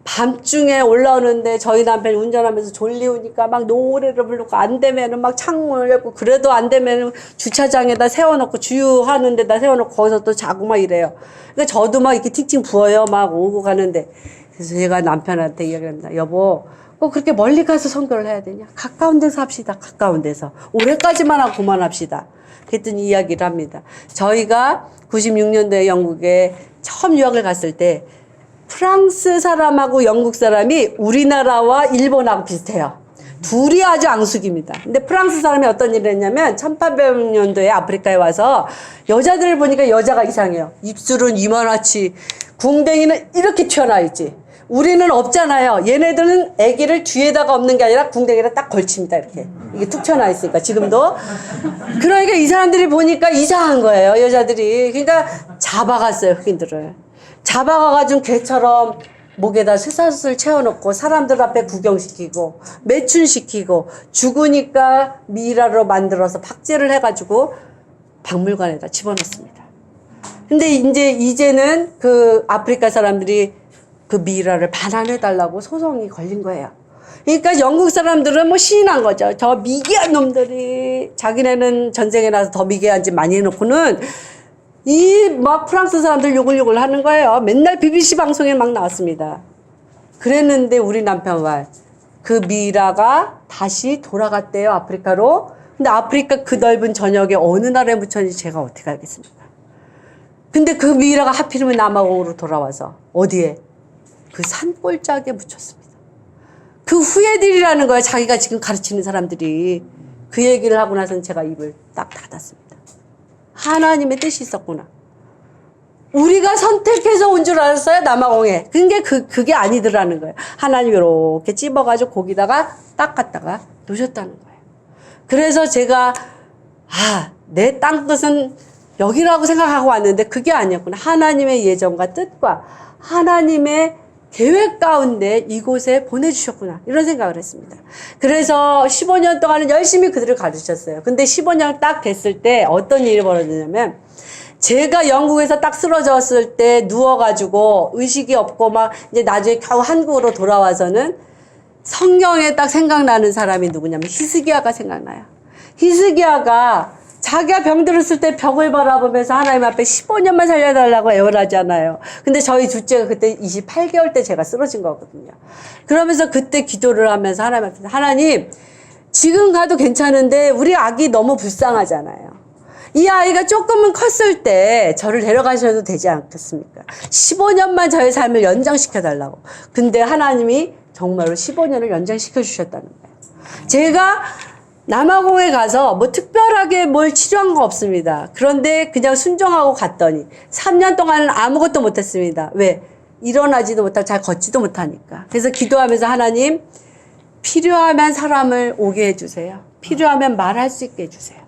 밤중에 올라오는데 저희 남편이 운전하면서 졸리우니까 막 노래를 부르고 안 되면은 막 창문을 열고 그래도 안 되면은 주차장에다 세워놓고 주유하는 데다 세워놓고 거기서 또 자고 막 이래요. 그러니까 저도 막 이렇게 틱틱 부어요. 막 오고 가는데. 그래서 제가 남편한테 이야기합니다. 여보, 꼭 그렇게 멀리 가서 선교를 해야 되냐? 가까운 데서 합시다. 가까운 데서. 올해까지만 하고 그만합시다. 그랬더니 이야기를 합니다. 저희가 96년도에 영국에 처음 유학을 갔을 때 프랑스 사람하고 영국 사람이 우리나라와 일본하고 비슷해요. 둘이 아주 앙숙입니다. 근데 프랑스 사람이 어떤 일을 했냐면 1800년도에 아프리카에 와서 여자들을 보니까 여자가 이상해요. 입술은 이만하지 궁뎅이는 이렇게 튀어나와 있지. 우리는 없잖아요. 얘네들은 아기를 뒤에다가 없는 게 아니라 궁뎅이를 딱 걸칩니다. 이렇게. 이게 툭 튀어나와 있으니까 지금도. 그러니까 이 사람들이 보니까 이상한 거예요. 여자들이. 그러니까 잡아갔어요. 흑인들을. 잡아가가지고 개처럼 목에다 쇠사슬 채워놓고 사람들 앞에 구경시키고 매춘시키고 죽으니까 미이라로 만들어서 박제를 해가지고 박물관에다 집어넣습니다. 근데 이제는 그 아프리카 사람들이 그 미이라를 반환해달라고 소송이 걸린 거예요. 그러니까 영국 사람들은 뭐 신이 난 거죠. 저 미개한 놈들이 자기네는 전쟁에 나서 더 미개한 짓 많이 해놓고는 이 막 프랑스 사람들 욕을 하는 거예요. 맨날 BBC 방송에 막 나왔습니다. 그랬는데 우리 남편 말 그 미이라가 다시 돌아갔대요. 아프리카로. 근데 아프리카 그 넓은 전역에 어느 나라에 묻혔는지 제가 어떻게 알겠습니까? 근데 그 미이라가 하필이면 남아공으로 돌아와서 어디에? 그 산골짜기에 묻혔습니다. 그 후예들이라는 거예요. 자기가 지금 가르치는 사람들이. 그 얘기를 하고 나서는 제가 입을 딱 닫았습니다. 하나님의 뜻이 있었구나. 우리가 선택해서 온 줄 알았어요, 남아공에. 근데 그게 아니더라는 거예요. 하나님이 이렇게 찝어가지고 거기다가 딱 갖다가 놓으셨다는 거예요. 그래서 제가, 내 땅 뜻은 여기라고 생각하고 왔는데 그게 아니었구나. 하나님의 예정과 뜻과 하나님의 계획 가운데 이곳에 보내주셨구나. 이런 생각을 했습니다. 그래서 15년 동안은 열심히 그들을 가르쳤어요. 근데 15년 딱 됐을 때 어떤 일이 벌어지냐면 제가 영국에서 딱 쓰러졌을 때 누워가지고 의식이 없고 막 이제 나중에 겨우 한국으로 돌아와서는 성경에 딱 생각나는 사람이 누구냐면 히스기야가 생각나요. 히스기야가 자기가 병들었을 때 벽을 바라보면서 하나님 앞에 15년만 살려달라고 애원하잖아요. 근데 저희 둘째가 그때 28개월 때 제가 쓰러진 거거든요. 그러면서 그때 기도를 하면서 하나님 앞에 하나님 지금 가도 괜찮은데 우리 아기 너무 불쌍하잖아요. 이 아이가 조금은 컸을 때 저를 데려가셔도 되지 않겠습니까? 15년만 저의 삶을 연장시켜달라고. 근데 하나님이 정말로 15년을 연장시켜 주셨다는 거예요. 제가 남아공에 가서 뭐 특별하게 뭘 치료한 거 없습니다. 그런데 그냥 순종하고 갔더니 3년 동안은 아무것도 못했습니다. 왜? 일어나지도 못하고 잘 걷지도 못하니까. 그래서 기도하면서 하나님 필요하면 사람을 오게 해주세요. 필요하면 말할 수 있게 해주세요.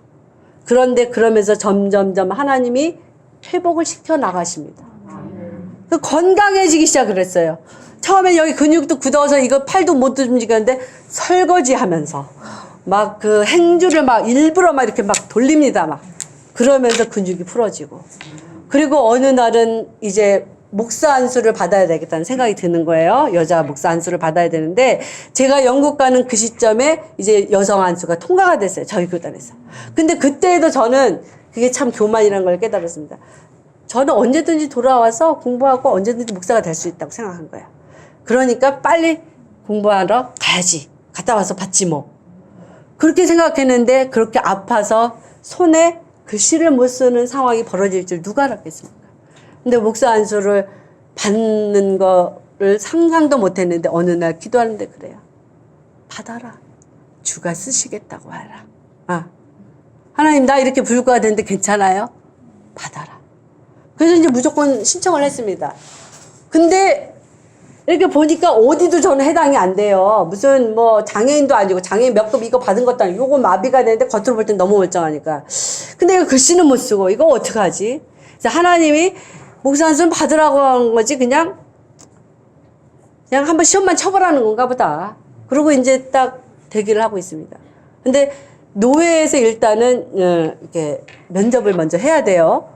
그런데 그러면서 점점점 하나님이 회복을 시켜 나가십니다. 건강해지기 시작을 했어요. 처음엔 여기 근육도 굳어서 이거 팔도 못 움직였는데 설거지 하면서 막 그 행주를 막 일부러 막 이렇게 막 돌립니다. 막. 그러면서 근육이 풀어지고. 그리고 어느 날은 이제 목사 안수를 받아야 되겠다는 생각이 드는 거예요. 여자 목사 안수를 받아야 되는데 제가 영국 가는 그 시점에 이제 여성 안수가 통과가 됐어요. 저희 교단에서. 근데 그때에도 저는 그게 참 교만이라는 걸 깨달았습니다. 저는 언제든지 돌아와서 공부하고 언제든지 목사가 될 수 있다고 생각한 거예요. 그러니까 빨리 공부하러 가야지. 갔다 와서 받지 뭐. 그렇게 생각했는데 그렇게 아파서 손에 글씨를 못 쓰는 상황이 벌어질 줄 누가 알았겠습니까? 근데 목사 안수를 받는 거를 상상도 못 했는데 어느 날 기도하는데 그래요. 받아라. 주가 쓰시겠다고 하라. 아, 하나님 나 이렇게 불구가 되는데 괜찮아요? 받아라. 그래서 이제 무조건 신청을 했습니다. 근데 이렇게 보니까 어디도 저는 해당이 안 돼요. 무슨 뭐 장애인도 아니고 장애인 몇 급 이거 받은 것도 아니고 요거 마비가 되는데 겉으로 볼 땐 너무 멀쩡하니까. 근데 이거 글씨는 못 쓰고 이거 어떡하지? 그래서 하나님이 목사 안수는 받으라고 한 거지 그냥 한번 시험만 쳐보라는 건가 보다. 그러고 이제 딱 대기를 하고 있습니다. 근데 노회에서 일단은 이렇게 면접을 먼저 해야 돼요.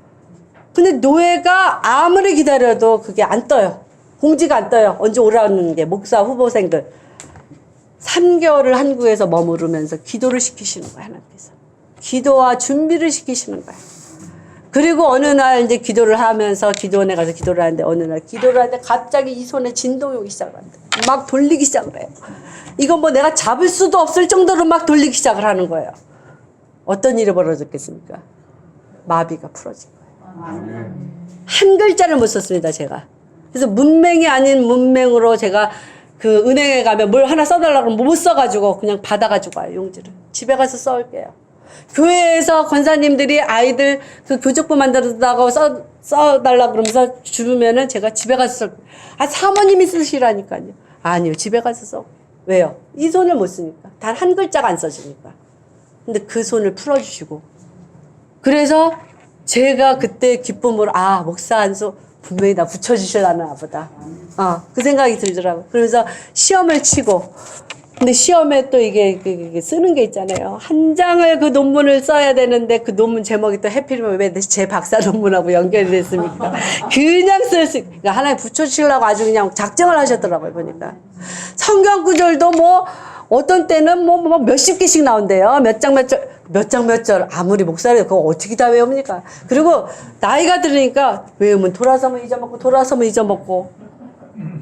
근데 노회가 아무리 기다려도 그게 안 떠요. 공지가 안 떠요. 언제 오라는 게 목사 후보생들. 3개월을 한국에서 머무르면서 기도를 시키시는 거예요. 하나님께서. 기도와 준비를 시키시는 거예요. 그리고 어느 날 이제 기도를 하면서 기도원에 가서 기도를 하는데 어느 날 기도를 하는데 갑자기 이 손에 진동이 오기 시작을 합니다. 막 돌리기 시작을 해요. 이건 뭐 내가 잡을 수도 없을 정도로 막 돌리기 시작을 하는 거예요. 어떤 일이 벌어졌겠습니까? 마비가 풀어진 거예요. 한 글자를 못 썼습니다, 제가. 그래서 문맹이 아닌 문맹으로 제가 그 은행에 가면 뭘 하나 써달라고 그러면 못 써가지고 그냥 받아가지고 와요, 용지를. 집에 가서 써올게요. 교회에서 권사님들이 아이들 그 교적부 만들었다고 써달라고 그러면서 주면은 제가 집에 가서 사모님이 쓰시라니까요. 아니요, 집에 가서 써. 왜요? 이 손을 못 쓰니까. 단 한 글자가 안 써지니까. 근데 그 손을 풀어주시고. 그래서 제가 그때 기쁨으로, 목사 안수 분명히 나 붙여주시려나 보다. 그 생각이 들더라고요. 그러면서 시험을 치고, 근데 시험에 또 이게 쓰는 게 있잖아요. 한 장을 그 논문을 써야 되는데 그 논문 제목이 또 해필이면 왜 제 박사 논문하고 연결이 됐습니까? 그냥 그러니까 하나님 붙여주시려고 아주 그냥 작정을 하셨더라고요, 보니까. 성경 구절도 뭐, 어떤 때는 뭐 몇십 개씩 나온대요. 몇 장 몇 절. 아무리 목사를 그거 어떻게 다 외웁니까? 그리고 나이가 들으니까 외우면 돌아서면 잊어먹고 돌아서면 잊어먹고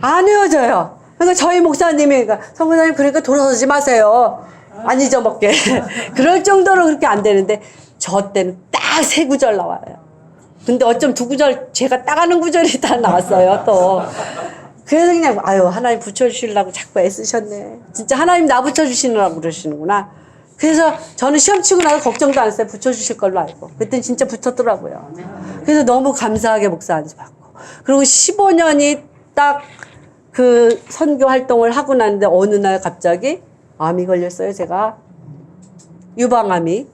안 외워져요. 그러니까 저희 목사님이 성교사님 그러니까 돌아서지 마세요. 안 잊어먹게. 그럴 정도로 그렇게 안 되는데 저 때는 딱 3구절 나와요. 근데 어쩜 2구절 제가 딱 하는 구절이 다 나왔어요 또. 그래서 그냥 하나님 붙여주시려고 자꾸 애쓰셨네. 진짜 하나님 나 붙여주시느라고 그러시는구나. 그래서 저는 시험 치고 나서 걱정도 안 했어요. 붙여주실 걸로 알고. 그때는 진짜 붙었더라고요. 그래서 너무 감사하게 목사 안수 받고. 그리고 15년이 딱 그 선교 활동을 하고 났는데 어느 날 갑자기 암이 걸렸어요. 제가 유방암이.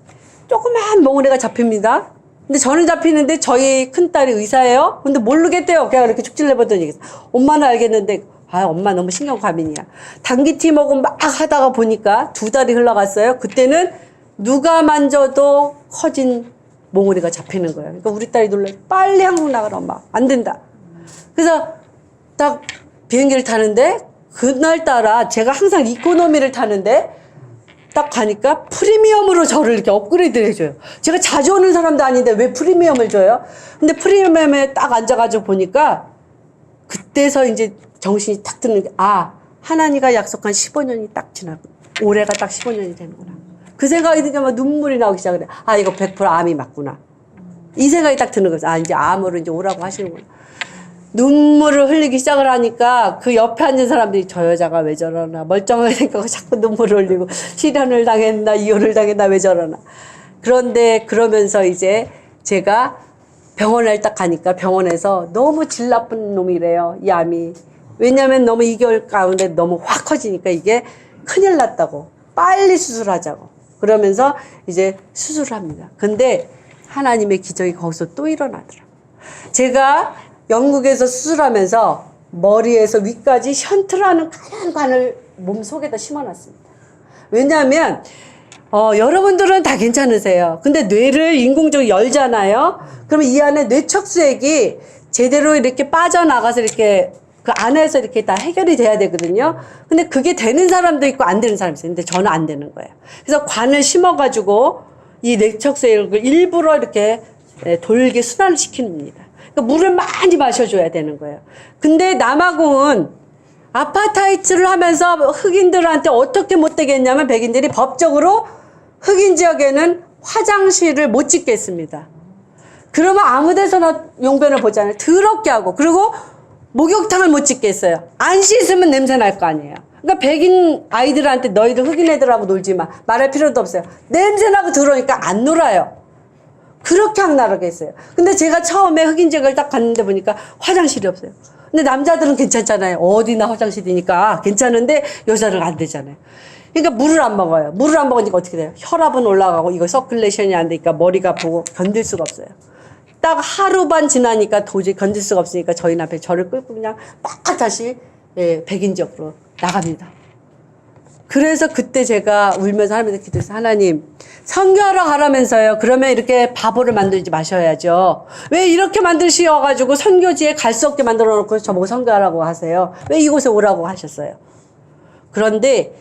조그만 멍울에가 잡힙니다. 근데 저는 잡히는데 저희 큰딸이 의사예요. 근데 모르겠대요. 그냥 이렇게 축질 내보더니 엄마는 알겠는데 엄마 너무 신경과민이야. 단기티 먹으면 막 하다가 보니까 2달이 흘러갔어요. 그때는 누가 만져도 커진 몽우리가 잡히는 거예요. 그러니까 우리 딸이 놀라요. 빨리 한국 나가라 엄마. 안 된다. 그래서 딱 비행기를 타는데 그날따라 제가 항상 이코노미를 타는데 딱 가니까 프리미엄으로 저를 이렇게 업그레이드를 해줘요. 제가 자주 오는 사람도 아닌데 왜 프리미엄을 줘요? 근데 프리미엄에 딱 앉아가지고 보니까 그때서 이제 정신이 딱 드는 게 하나님과 약속한 15년이 딱 지나고 올해가 딱 15년이 되는구나. 그 생각이 드니까 막 눈물이 나오기 시작을 해. 이거 100% 암이 맞구나. 이 생각이 딱 드는 거죠. 이제 암으로 이제 오라고 하시는구나. 눈물을 흘리기 시작을 하니까 그 옆에 앉은 사람들이 저 여자가 왜 저러나 멀쩡하게 생각하고 자꾸 눈물을 흘리고 실현을 당했나 이혼을 당했나 왜 저러나. 그런데 그러면서 이제 제가 병원에 딱 가니까 병원에서 너무 질 나쁜 놈이래요. 이 암이. 왜냐면 너무 2개월 가운데 너무 확 커지니까 이게 큰일 났다고. 빨리 수술하자고. 그러면서 이제 수술을 합니다. 근데 하나님의 기적이 거기서 또 일어나더라고요. 제가 영국에서 수술하면서 머리에서 위까지 션트라는 가난 관을 몸속에다 심어놨습니다. 왜냐하면 여러분들은 다 괜찮으세요. 근데 뇌를 인공적으로 열잖아요. 그러면 이 안에 뇌척수액이 제대로 이렇게 빠져나가서 이렇게 그 안에서 이렇게 다 해결이 돼야 되거든요. 근데 그게 되는 사람도 있고 안 되는 사람이 있어요. 근데 저는 안 되는 거예요. 그래서 관을 심어가지고 이 뇌척수액을 일부러 이렇게 돌게 순환을 시킵니다. 그러니까 물을 많이 마셔줘야 되는 거예요. 근데 남아공은 아파트하이츠를 하면서 흑인들한테 어떻게 못되게 했냐면 백인들이 법적으로 흑인 지역에는 화장실을 못 짓게 했습니다. 그러면 아무 데서나 용변을 보잖아요. 더럽게 하고. 그리고 목욕탕을 못 짓게 했어요. 안 씻으면 냄새 날 거 아니에요. 그러니까 백인 아이들한테 너희들 흑인 애들하고 놀지 마. 말할 필요도 없어요. 냄새 나고 더러우니까 안 놀아요. 그렇게 악랄하게 했어요. 근데 제가 처음에 흑인 지역을 딱 갔는데 보니까 화장실이 없어요. 근데 남자들은 괜찮잖아요. 어디나 화장실이니까 괜찮은데 여자는 안 되잖아요. 그러니까 물을 안 먹어요. 물을 안 먹으니까 어떻게 돼요? 혈압은 올라가고 이거 서큘레이션이 안 되니까 머리가 아프고 견딜 수가 없어요. 딱 하루 반 지나니까 도저히 견딜 수가 없으니까 저희 남편이 저를 끌고 그냥 막 다시 백인 지역으로 나갑니다. 그래서 그때 제가 울면서 하나님한테 기도했어요. 하나님, 선교하러 가라면서요. 그러면 이렇게 바보를 만들지 마셔야죠. 왜 이렇게 만드셔가지고 선교지에 갈 수 없게 만들어 놓고 저보고 선교하라고 하세요. 왜 이곳에 오라고 하셨어요. 그런데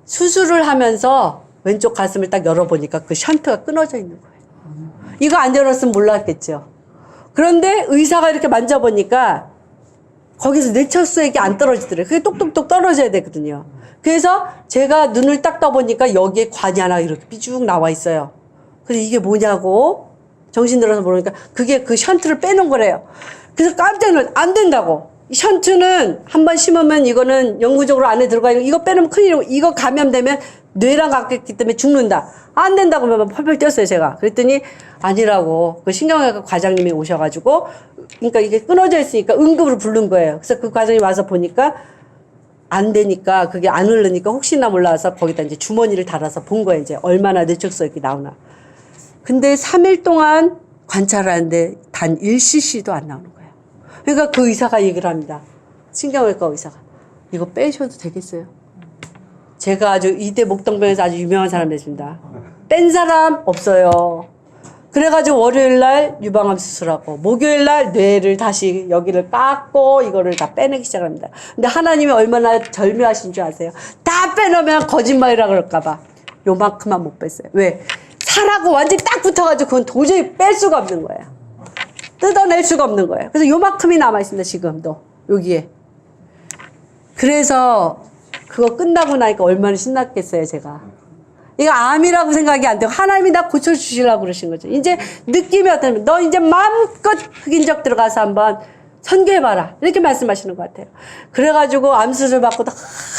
수술을 하면서 왼쪽 가슴을 딱 열어보니까 그 션트가 끊어져 있는 거예요. 이거 안 열었으면 몰랐겠죠. 그런데 의사가 이렇게 만져보니까 거기서 뇌척수액이 안 떨어지더래요. 그게 똑똑똑 떨어져야 되거든요. 그래서 제가 눈을 딱 떠보니까 여기에 관이 하나 이렇게 삐쭉 나와 있어요. 그래서 이게 뭐냐고 정신 들어서 모르니까 그게 그 션트를 빼놓은 거래요. 그래서 깜짝 놀랐어요. 안 된다고. 이 션트는 한 번 심으면 이거는 영구적으로 안에 들어가 있고 이거 빼놓으면 큰일이고 이거 감염되면 뇌랑 같기 때문에 죽는다. 안 된다고 몇 번 펄펄 뛰었어요, 제가. 그랬더니 아니라고. 그 신경외과 과장님이 오셔가지고 그러니까 이게 끊어져 있으니까 응급으로 부른 거예요. 그래서 그 과장님이 와서 보니까 안 되니까 그게 안 흐르니까 혹시나 몰라서 거기다 이제 주머니를 달아서 본 거예요. 이제 얼마나 뇌척수액이 나오나. 근데 3일 동안 관찰하는데 단 1cc도 안 나오는 거예요. 그러니까 그 의사가 얘기를 합니다. 신경외과 의사가. 이거 빼셔도 되겠어요? 제가 아주 이대 목동병에서 아주 유명한 사람 됐습니다. 뺀 사람 없어요. 그래가지고 월요일날 유방암 수술하고 목요일날 뇌를 다시 여기를 깎고 이거를 다 빼내기 시작합니다. 근데 하나님이 얼마나 절묘하신 줄 아세요? 다 빼놓으면 거짓말이라 그럴까봐 요만큼만 못 뺐어요. 왜? 살하고 완전히 딱 붙어가지고 그건 도저히 뺄 수가 없는 거예요. 뜯어낼 수가 없는 거예요. 그래서 요만큼이 남아있습니다. 지금도 여기에. 그래서 그거 끝나고 나니까 얼마나 신났겠어요, 제가. 이거 암이라고 생각이 안 되고 하나님이 나 고쳐주시려고 그러신 거죠. 이제 느낌이 어떠냐면 너 이제 마음껏 흑인적 들어가서 한번 선교해봐라. 이렇게 말씀하시는 것 같아요. 그래가지고 암수술 받고도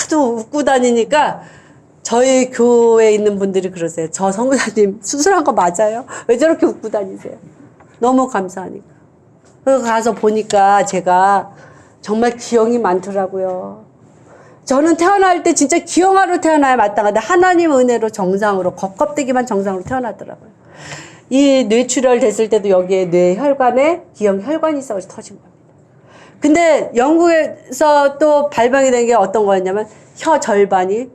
하도 웃고 다니니까 저희 교회에 있는 분들이 그러세요. 저 선교사님 수술한 거 맞아요? 왜 저렇게 웃고 다니세요? 너무 감사하니까. 그래서 가서 보니까 제가 정말 기형이 많더라고요. 저는 태어날 때 진짜 기형아로 태어나야 마땅한데 하나님 은혜로 정상으로 겉껍데기만 정상으로 태어났더라고요. 이 뇌출혈 됐을 때도 여기에 뇌혈관에 기형 혈관이 있어서 터진 겁니다. 근데 영국에서 또 발병이 된 게 어떤 거였냐면 혀 절반이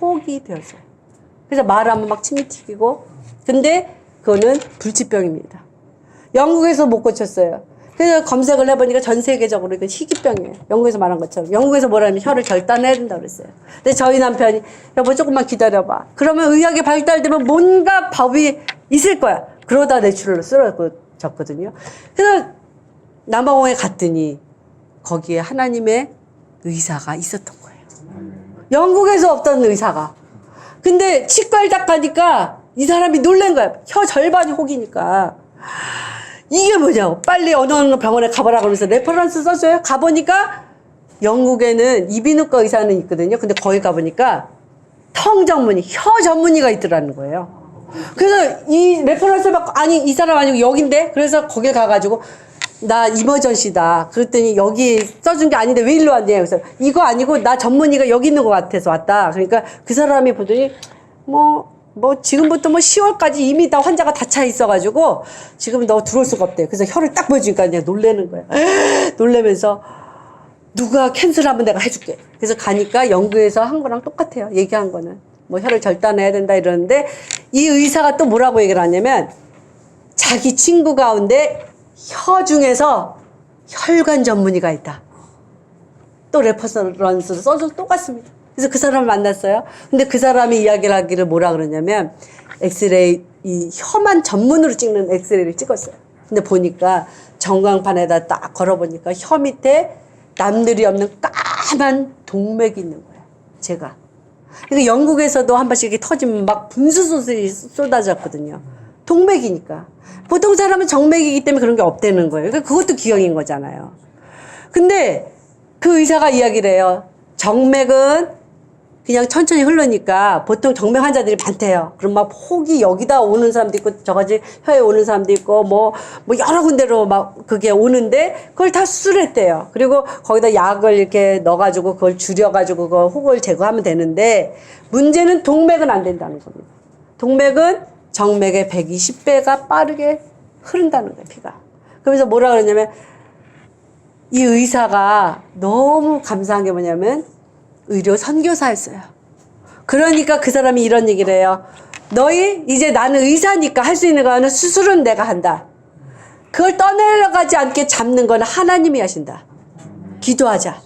혹이 되었어요. 그래서 말하면 막 침이 튀기고 근데 그거는 불치병입니다. 영국에서 못 고쳤어요. 그래서 검색을 해보니까 전 세계적으로 이건 희귀병이에요. 영국에서 말한 것처럼. 영국에서 뭐라면 혀를 절단해야 된다고 그랬어요. 근데 저희 남편이 여보 조금만 기다려봐. 그러면 의학이 발달되면 뭔가 법이 있을 거야. 그러다 뇌출혈로 쓰러졌거든요. 그래서 남아공에 갔더니 거기에 하나님의 의사가 있었던 거예요. 영국에서 없던 의사가. 근데 치과를 딱 가니까 이 사람이 놀란 거야. 혀 절반이 혹이니까. 이게 뭐냐고. 빨리 어느 병원에 가보라 그러면서 레퍼런스 써줘요. 가보니까 영국에는 이비인후과 의사는 있거든요. 근데 거기 가보니까 턱 전문의, 혀 전문의가 있더라는 거예요. 그래서 이 레퍼런스 받고 아니 이 사람 아니고 여긴데? 그래서 거기 가가지고 나 이머전시다. 그랬더니 여기 써준 게 아닌데 왜 일로 왔냐. 그래서 이거 아니고 나 전문의가 여기 있는 것 같아서 왔다. 그러니까 그 사람이 보더니 뭐 뭐 지금부터 뭐 10월까지 이미 다 환자가 다 차 있어가지고 지금 너 들어올 수가 없대. 그래서 혀를 딱 보여주니까 그냥 놀래는 거야. 놀래면서 누가 캔슬하면 내가 해줄게. 그래서 가니까 연구에서 한 거랑 똑같아요. 얘기한 거는. 뭐 혀를 절단해야 된다 이러는데 이 의사가 또 뭐라고 얘기를 하냐면 자기 친구 가운데 혀 중에서 혈관 전문의가 있다. 또 레퍼런스로 써서 똑같습니다. 그래서 그 사람을 만났어요. 근데 그 사람이 이야기를 하기를 뭐라 그러냐면 엑스레이 이 혀만 전문으로 찍는 엑스레이를 찍었어요. 근데 보니까 전광판에다 딱 걸어보니까 혀 밑에 남들이 없는 까만 동맥이 있는 거예요. 제가. 그러니까 영국에서도 한 번씩 이렇게 터지면 막 분수소들이 쏟아졌거든요. 동맥이니까. 보통 사람은 정맥이기 때문에 그런 게 없다는 거예요. 그러니까 그것도 기형인 거잖아요. 근데 그 의사가 이야기를 해요. 정맥은 그냥 천천히 흐르니까 보통 정맥 환자들이 많대요. 그럼 막 혹이 여기다 오는 사람도 있고 저까지 혀에 오는 사람도 있고 뭐 여러 군데로 막 그게 오는데 그걸 다 수술했대요. 그리고 거기다 약을 이렇게 넣어가지고 그걸 줄여가지고 그 혹을 제거하면 되는데 문제는 동맥은 안 된다는 겁니다. 동맥은 정맥의 120배가 빠르게 흐른다는 거예요, 피가. 그러면서 뭐라 그러냐면 이 의사가 너무 감사한 게 뭐냐면 의료 선교사였어요. 그러니까 그 사람이 이런 얘기를 해요. 너희 이제 나는 의사니까 할 수 있는 거는 수술은 내가 한다. 그걸 떠내려가지 않게 잡는 건 하나님이 하신다. 기도하자.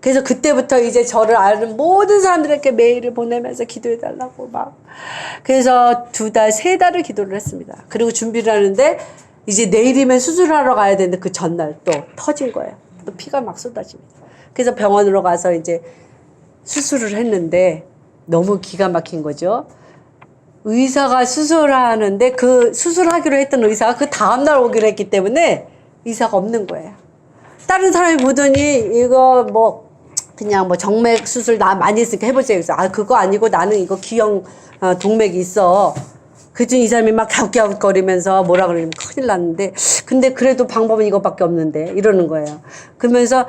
그래서 그때부터 이제 저를 아는 모든 사람들에게 메일을 보내면서 기도해달라고 막. 그래서 2달, 3달을 기도를 했습니다. 그리고 준비를 하는데 이제 내일이면 수술하러 가야 되는데 그 전날 또 터진 거예요. 또 피가 막 쏟아집니다. 그래서 병원으로 가서 이제 수술을 했는데 너무 기가 막힌 거죠. 의사가 수술하는데 그 수술하기로 했던 의사가 그 다음날 오기로 했기 때문에 의사가 없는 거예요. 다른 사람이 보더니 이거 뭐 그냥 뭐 정맥 수술 나 많이 했으니까 해보자. 그래서 아 그거 아니고 나는 이거 기형 동맥이 있어. 그중 이 사람이 막 갸웃갸웃거리면서 뭐라 그러면 큰일 났는데 근데 그래도 방법은 이것밖에 없는데 이러는 거예요. 그러면서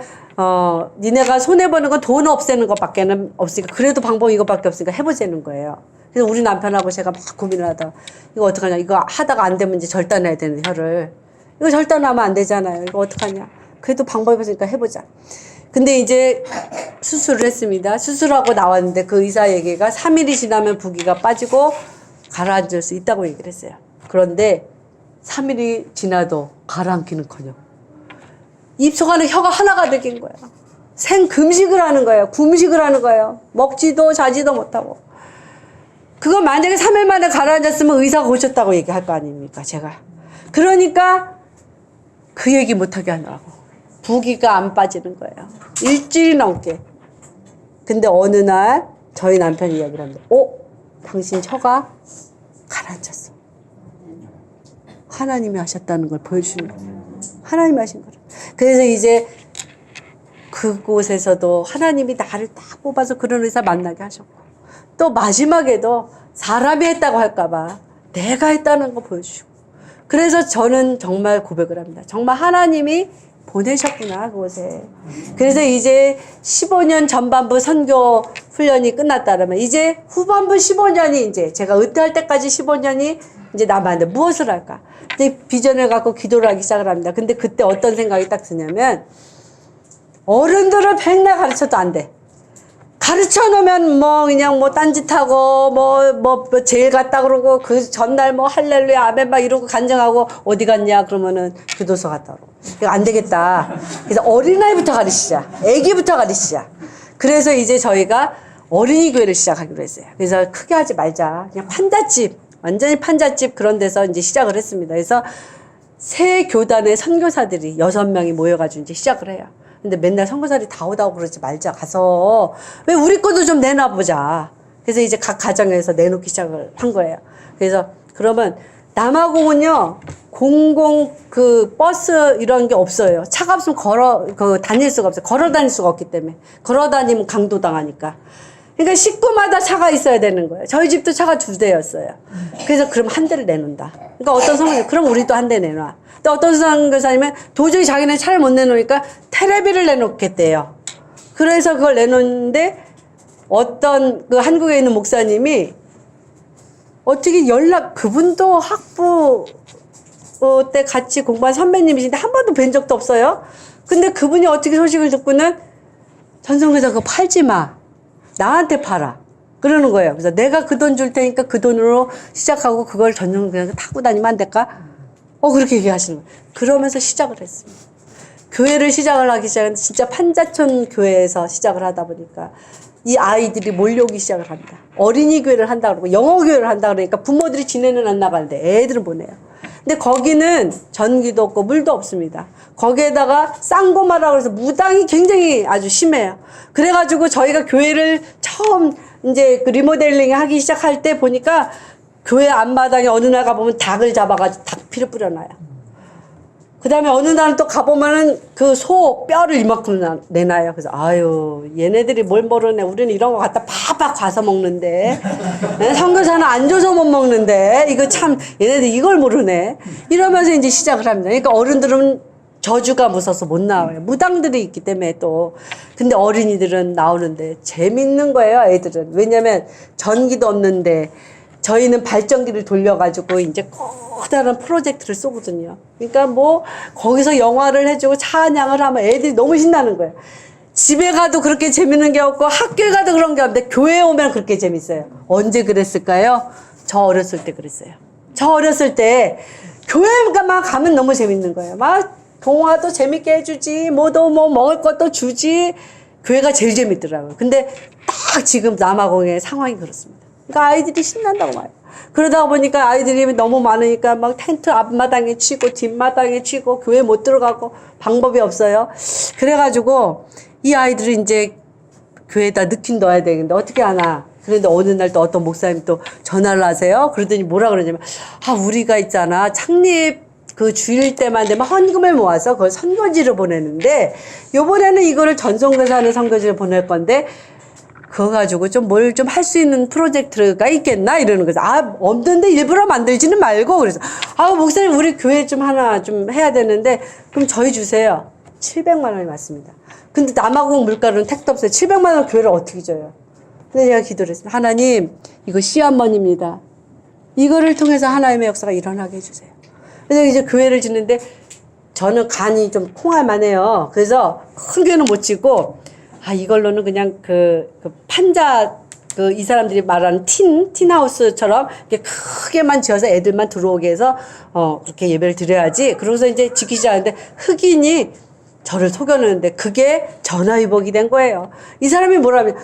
니네가 손해보는 건 돈 없애는 것밖에는 없으니까 그래도 방법이 이것밖에 없으니까 해보자는 거예요. 그래서 우리 남편하고 제가 막 고민을 하다 이거 어떡하냐. 이거 하다가 안 되면 이제 절단해야 되는 혀를. 이거 절단하면 안 되잖아요. 이거 어떡하냐. 그래도 방법이 없으니까 해보자. 근데 이제 수술을 했습니다. 수술하고 나왔는데 그 의사 얘기가 3일이 지나면 부기가 빠지고 가라앉을 수 있다고 얘기를 했어요. 그런데 3일이 지나도 가라앉기는커녕 입속 안에 혀가 하나가 되긴 거예요. 생금식을 하는 거예요. 금식을 하는 거예요. 먹지도 자지도 못하고. 그거 만약에 3일 만에 가라앉았으면 의사가 오셨다고 얘기할 거 아닙니까, 제가. 그러니까 그 얘기 못하게 하느라고. 부기가 안 빠지는 거예요. 일주일이 넘게. 근데 어느 날 저희 남편이 이야기를 합니다. 당신 혀가 가라앉았어. 하나님이 하셨다는 걸 보여주는 거예요. 하나님이 하신 거예요. 그래서 이제 그곳에서도 하나님이 나를 딱 뽑아서 그런 의사 만나게 하셨고 또 마지막에도 사람이 했다고 할까봐 내가 했다는 거 보여주시고 그래서 저는 정말 고백을 합니다. 정말 하나님이 보내셨구나 그곳에. 그래서 이제 15년 전반부 선교 훈련이 끝났다면 이제 후반부 15년이 이제 제가 은퇴할 때까지 15년이 이제 남았는데 무엇을 할까? 이제 비전을 갖고 기도를 하기 시작을 합니다. 근데 그때 어떤 생각이 딱 드냐면 어른들을 백날 가르쳐도 안 돼. 가르쳐 놓으면 뭐 그냥 뭐 딴짓하고 뭐 제일 같다 그러고 그 전날 뭐 할렐루야 아멘 막 이러고 간증하고 어디 갔냐 그러면은 교도소 갔다 오고 이거 안 되겠다. 그래서 어린아이부터 가르치자. 애기부터 가르치자. 그래서 이제 저희가 어린이 교회를 시작하기로 했어요. 그래서 크게 하지 말자. 그냥 판잣집 완전히 판잣집 그런 데서 이제 시작을 했습니다. 그래서 새 교단의 선교사들이 6명이 모여가지고 이제 시작을 해요. 근데 맨날 선교사들이 다 오다고 그러지 말자. 가서 왜 우리 것도 좀 내놔보자. 그래서 이제 각 가정에서 내놓기 시작을 한 거예요. 그래서 그러면 남아공은요 공공 그 버스 이런 게 없어요. 차가 없으면 다닐 수가 없어요. 걸어 다닐 수가 없기 때문에. 걸어 다니면 강도당하니까. 그러니까 식구마다 차가 있어야 되는 거예요. 저희 집도 차가 2대였어요. 그래서 그럼 한 대를 내놓는다. 그러니까 어떤 선교사님 그럼 우리도 한 대 내놔. 또 어떤 선교사님은 도저히 자기네 차를 못 내놓으니까 테레비를 내놓겠대요. 그래서 그걸 내놓는데 어떤 그 한국에 있는 목사님이 어떻게 그분도 학부 때 같이 공부한 선배님이신데 한 번도 뵌 적도 없어요. 근데 그분이 어떻게 소식을 듣고는 전성회사 그거 팔지 마. 나한테 팔아. 그러는 거예요. 그래서 내가 그 돈 줄 테니까 그 돈으로 시작하고 그걸 전성회사 타고 다니면 안 될까? 그렇게 얘기하시는 거예요. 그러면서 시작을 했습니다. 교회를 시작을 하기 시작했는데 진짜 판자촌 교회에서 시작을 하다 보니까 이 아이들이 몰려오기 시작을 합니다. 어린이 교회를 한다 그러고 영어 교회를 한다 그러니까 부모들이 지내는 안 나가는데 애들은 보내요. 근데 거기는 전기도 없고 물도 없습니다. 거기에다가 쌍고마라고 해서 무당이 굉장히 아주 심해요. 그래가지고 저희가 교회를 처음 이제 그 리모델링 하기 시작할 때 보니까 교회 앞마당에 어느 날 가보면 닭을 잡아가지고 닭 피를 뿌려놔요. 그 다음에 어느 날은 또 가보면은 그 소 뼈를 이만큼 내놔요. 그래서 아유 얘네들이 뭘 모르네. 우리는 이런 거 갖다 팍팍 과서 먹는데 선교사는 안 줘서 못 먹는데 이거 참 얘네들 이걸 모르네. 이러면서 이제 시작을 합니다. 그러니까 어른들은 저주가 무서워서 못 나와요. 무당들이 있기 때문에 또. 근데 어린이들은 나오는데 재밌는 거예요, 애들은. 왜냐면 전기도 없는데 저희는 발전기를 돌려가지고 이제 커다란 프로젝트를 쏘거든요. 그러니까 뭐 거기서 영화를 해주고 찬양을 하면 애들이 너무 신나는 거예요. 집에 가도 그렇게 재밌는 게 없고 학교에 가도 그런 게 없는데 교회에 오면 그렇게 재밌어요. 언제 그랬을까요? 저 어렸을 때 그랬어요. 저 어렸을 때 교회만 가면 너무 재밌는 거예요. 막 동화도 재밌게 해주지, 뭐도 뭐 먹을 것도 주지. 교회가 제일 재밌더라고요. 근데 딱 지금 남아공의 상황이 그렇습니다. 그러니까 아이들이 신난다고 말이에요. 그러다 보니까 아이들이 너무 많으니까 막 텐트 앞마당에 치고 뒷마당에 치고 교회 못 들어가고 방법이 없어요. 그래가지고 이 아이들을 이제 교회에다 넣긴 넣어야 되는데 어떻게 하나. 그런데 어느 날 또 어떤 목사님이 또 전화를 하세요. 그러더니 뭐라 그러냐면 우리가 있잖아 창립 그 주일 때만 되면 헌금을 모아서 그걸 선교지를 보내는데 요번에는 이거를 전송교사 하는 선교지를 보낼 건데 그거 가지고 좀 뭘 좀 할 수 있는 프로젝트가 있겠나 이러는 거죠. 없는데 일부러 만들지는 말고 그래서 목사님 우리 교회 좀 하나 좀 해야 되는데 그럼 저희 주세요. 700만 원이 맞습니다. 근데 남아공 물가로는 택도 없어요. 700만 원 교회를 어떻게 줘요? 근데 제가 기도를 했습니다. 하나님 이거 시한번입니다. 이거를 통해서 하나님의 역사가 일어나게 해주세요. 그래서 이제 교회를 짓는데 저는 간이 좀 콩알만해요. 그래서 큰 교회는 못 짓고 이걸로는 그냥 판자 이 사람들이 말하는 틴하우스처럼 이렇게 크게만 지어서 애들만 들어오게 해서 그렇게 예배를 드려야지. 그러고서 이제 지키지 시작하는데 흑인이 저를 속여놓는데 그게 전화위복이 된 거예요. 이 사람이 뭐라면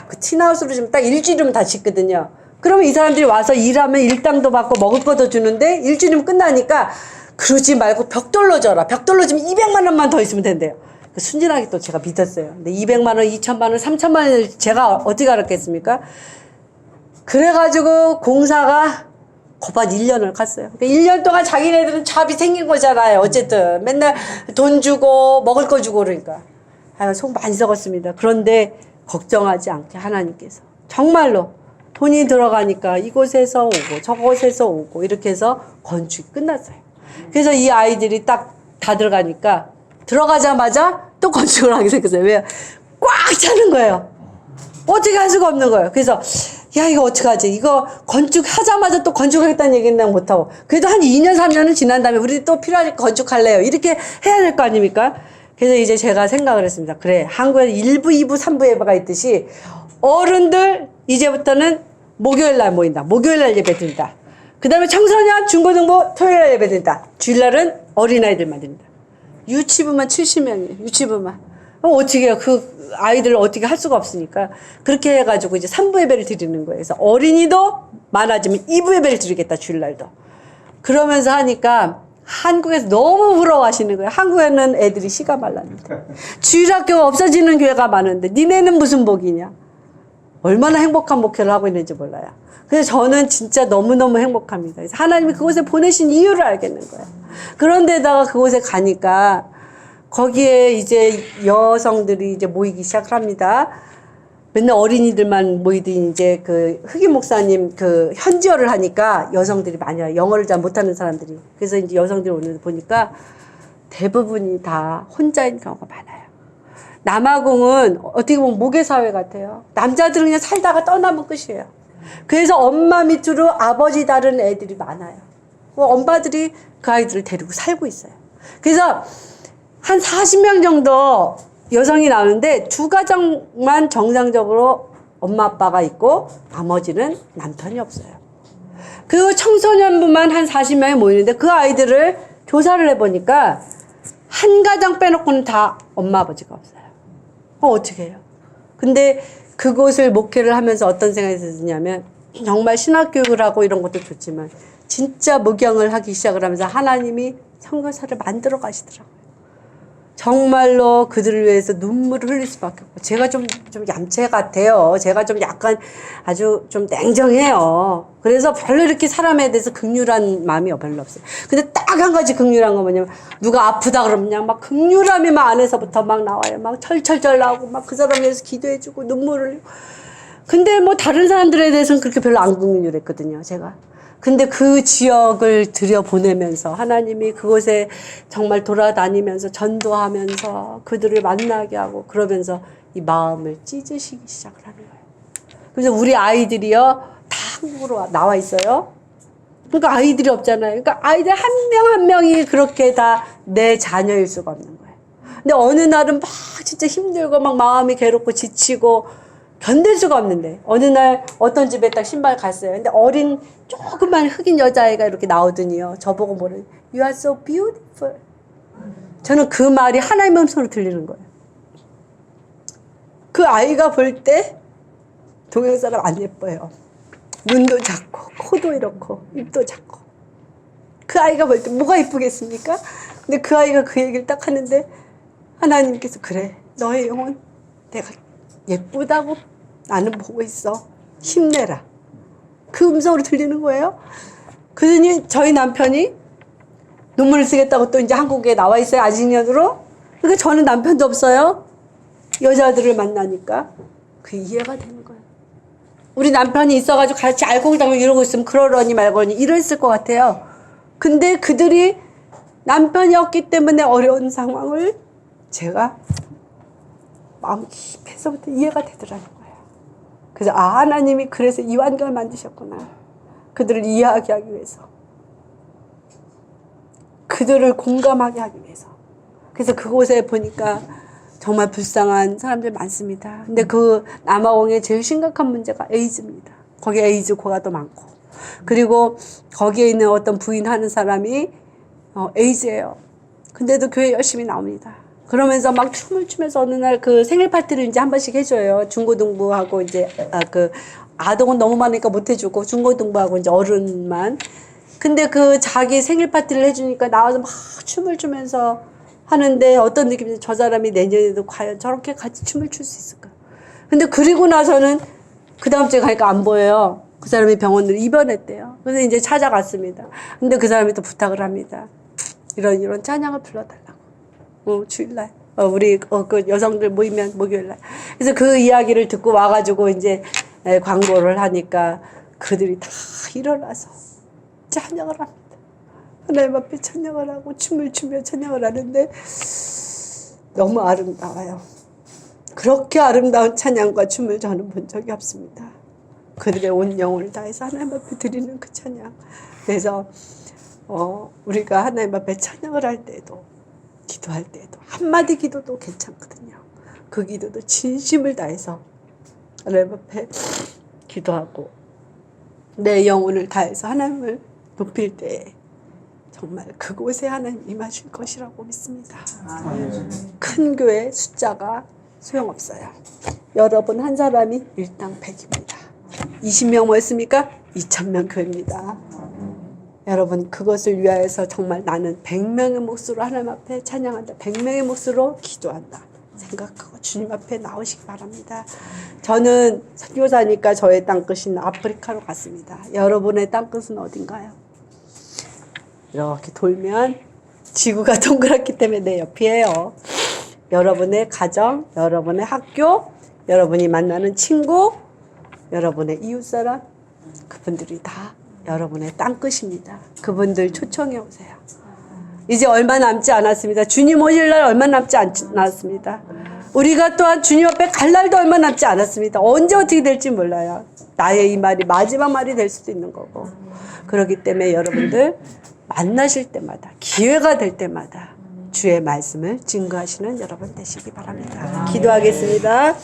그 틴하우스로 지금 딱 일주일이면 다 짓거든요. 그러면 이 사람들이 와서 일하면 일당도 받고 먹을 것도 주는데 일주일이면 끝나니까 그러지 말고 벽돌로 줘라. 벽돌로 지금 200만 원만 더 있으면 된대요. 순진하게 또 제가 믿었어요. 근데 200만 원, 2천만 원, 3천만 원을 제가 어떻게 알았겠습니까? 그래가지고 공사가 거반 1년을 갔어요. 그러니까 1년 동안 자기네들은 잡이 생긴 거잖아요. 어쨌든 맨날 돈 주고 먹을 거 주고 그러니까 속 많이 썩었습니다. 그런데 걱정하지 않게 하나님께서 정말로 돈이 들어가니까 이곳에서 오고 저곳에서 오고 이렇게 해서 건축이 끝났어요. 그래서 이 아이들이 딱 다 들어가니까 들어가자마자 또 건축을 하게 생겼어요. 왜요? 꽉 차는 거예요. 어떻게 할 수가 없는 거예요. 그래서 이거 어떡하지? 이거 건축하자마자 또 건축하겠다는 얘기는 못하고 그래도 한 2년 3년은 지난 다음에 우리 또 필요하니까 건축할래요. 이렇게 해야 될 거 아닙니까? 그래서 이제 제가 생각을 했습니다. 그래 한국에 1부 2부 3부 예배가 있듯이 어른들 이제부터는 목요일날 모인다. 목요일날 예배 드린다. 그 다음에 청소년 중고등부 토요일날 예배 드린다. 주일날은 어린아이들만 드린다. 유치부만 70명이에요. 유치부만. 어떻게 해요? 그 아이들을 어떻게 할 수가 없으니까. 그렇게 해가지고 이제 3부 예배를 드리는 거예요. 그래서 어린이도 많아지면 2부 예배를 드리겠다. 주일날도. 그러면서 하니까 한국에서 너무 부러워하시는 거예요. 한국에는 애들이 씨가 말랐는데. 주일학교가 없어지는 교회가 많은데 니네는 무슨 복이냐. 얼마나 행복한 목회를 하고 있는지 몰라요. 그래서 저는 진짜 너무너무 행복합니다. 그래서 하나님이 그곳에 보내신 이유를 알겠는 거예요. 그런데다가 그곳에 가니까 거기에 이제 여성들이 이제 모이기 시작합니다. 맨날 어린이들만 모이더니 이제 그 흑인 목사님 현지어를 하니까 여성들이 많이 와요. 영어를 잘 못하는 사람들이. 그래서 이제 여성들이 오는 보니까 대부분이 다 혼자인 경우가 많아요. 남아공은 어떻게 보면 모계사회 같아요. 남자들은 그냥 살다가 떠나면 끝이에요. 그래서 엄마 밑으로 아버지 다른 애들이 많아요. 엄마들이 그 아이들을 데리고 살고 있어요. 그래서 한 40명 정도 여성이 나오는데 두 가정만 정상적으로 엄마 아빠가 있고 나머지는 남편이 없어요. 그리고 청소년부만 한 40명이 모이는데 그 아이들을 조사를 해보니까 한 가정 빼놓고는 다 엄마 아버지가 없어요. 어떻게 해요? 근데 그곳을 목회를 하면서 어떤 생각이 드냐면 정말 신학교육을 하고 이런 것도 좋지만 진짜 목양을 하기 시작을 하면서 하나님이 선교사를 만들어 가시더라고요. 정말로 그들을 위해서 눈물을 흘릴 수밖에 없고 제가 좀 얌체 같아요. 제가 좀 약간 아주 좀 냉정해요. 그래서 별로 이렇게 사람에 대해서 긍휼한 마음이 별로 없어요. 근데 딱 한 가지 긍휼한 거 뭐냐면 누가 아프다 그러면 그냥 막 긍휼함이 막 안에서부터 막 나와요. 막 철철철 나오고 막 그 사람에 대해서 기도해주고 눈물을 흘리고. 근데 뭐 다른 사람들에 대해서는 그렇게 별로 안 긍휼했거든요. 제가. 근데 그 지역을 들여보내면서 하나님이 그곳에 정말 돌아다니면서 전도하면서 그들을 만나게 하고 그러면서 이 마음을 찢으시기 시작을 하는 거예요. 그래서 우리 아이들이요 다 한국으로 나와 있어요. 그러니까 아이들이 없잖아요. 그러니까 아이들 한 명 한 명이 그렇게 다 내 자녀일 수가 없는 거예요. 근데 어느 날은 막 진짜 힘들고 막 마음이 괴롭고 지치고 견딜 수가 없는데 어느 날 어떤 집에 딱 신발 갔어요. 근데 어린 조그만 흑인 여자아이가 이렇게 나오더니요. 저보고 뭐래? You are so beautiful. 저는 그 말이 하나님의 음성으로 들리는 거예요. 그 아이가 볼 때 동양 사람 안 예뻐요. 눈도 작고 코도 이렇고 입도 작고 그 아이가 볼 때 뭐가 이쁘겠습니까? 근데 그 아이가 그 얘기를 딱 하는데 하나님께서 그래 너의 영혼 내가 예쁘다고 나는 보고 있어. 힘내라. 그 음성으로 들리는 거예요. 그러니 저희 남편이 눈물을 쓰겠다고 또 이제 한국에 나와 있어요. 아직년으로. 그러니까 저는 남편도 없어요. 여자들을 만나니까 그 이해가 되는 거예요. 우리 남편이 있어가지고 같이 알콩달콩 이러고 있으면 그러려니 말거니 이랬을 것 같아요. 근데 그들이 남편이 없기 때문에 어려운 상황을 제가 마음 깊이서부터 이해가 되더라는 거예요. 그래서 하나님이 그래서 이 환경을 만드셨구나. 그들을 이해하게 하기 위해서. 그들을 공감하게 하기 위해서. 그래서 그곳에 보니까 정말 불쌍한 사람들 많습니다. 근데 그 남아공의 제일 심각한 문제가 에이즈입니다. 거기 에이즈 고가도 많고. 그리고 거기에 있는 어떤 부인하는 사람이 에이즈예요. 근데도 교회 열심히 나옵니다. 그러면서 막 춤을 추면서 어느 날 그 생일 파티를 이제 한 번씩 해줘요. 중고등부하고 이제 그 아동은 너무 많으니까 못 해주고 중고등부하고 이제 어른만. 근데 그 자기 생일 파티를 해주니까 나와서 막 춤을 추면서 하는데 어떤 느낌인지 저 사람이 내년에도 과연 저렇게 같이 춤을 출 수 있을까? 근데 그리고 나서는 그 다음 주에 가니까 안 보여요. 그 사람이 병원으로 입원했대요. 그래서 이제 찾아갔습니다. 근데 그 사람이 또 부탁을 합니다. 이런 찬양을 불러달라고. 주일날. 우리 그 여성들 모이면 목요일날. 그래서 그 이야기를 듣고 와가지고 이제 광고를 하니까 그들이 다 일어나서 찬양을 합니다. 하나님 앞에 찬양을 하고 춤을 추며 찬양을 하는데 너무 아름다워요. 그렇게 아름다운 찬양과 춤을 저는 본 적이 없습니다. 그들의 온 영혼을 다해서 하나님 앞에 드리는 그 찬양. 그래서 우리가 하나님 앞에 찬양을 할 때도 기도할 때도 한마디 기도도 괜찮거든요. 그 기도도 진심을 다해서 하나님 앞에 기도하고 내 영혼을 다해서 하나님을 높일 때 정말 그곳에 하나님 임하실 것이라고 믿습니다. 큰 교회 숫자가 소용없어요. 여러분 한 사람이 일당 100입니다. 20명 모였습니까? 2000명 교회입니다. 여러분 그것을 위하여서 정말 나는 100명의 몫으로 하나님 앞에 찬양한다. 100명의 몫으로 기도한다. 생각하고 주님 앞에 나오시기 바랍니다. 저는 선교사니까 저의 땅끝인 아프리카로 갔습니다. 여러분의 땅끝은 어딘가요? 이렇게 돌면 지구가 동그랗기 때문에 내 옆이에요. 여러분의 가정, 여러분의 학교, 여러분이 만나는 친구, 여러분의 이웃사람, 그분들이 다 여러분의 땅끝입니다. 그분들 초청해 오세요. 이제 얼마 남지 않았습니다. 주님 오실 날 얼마 남지 않았습니다. 우리가 또한 주님 앞에 갈 날도 얼마 남지 않았습니다. 언제 어떻게 될지 몰라요. 나의 이 말이 마지막 말이 될 수도 있는 거고. 그렇기 때문에 여러분들 만나실 때마다, 기회가 될 때마다 주의 말씀을 증거하시는 여러분 되시기 바랍니다. 기도하겠습니다.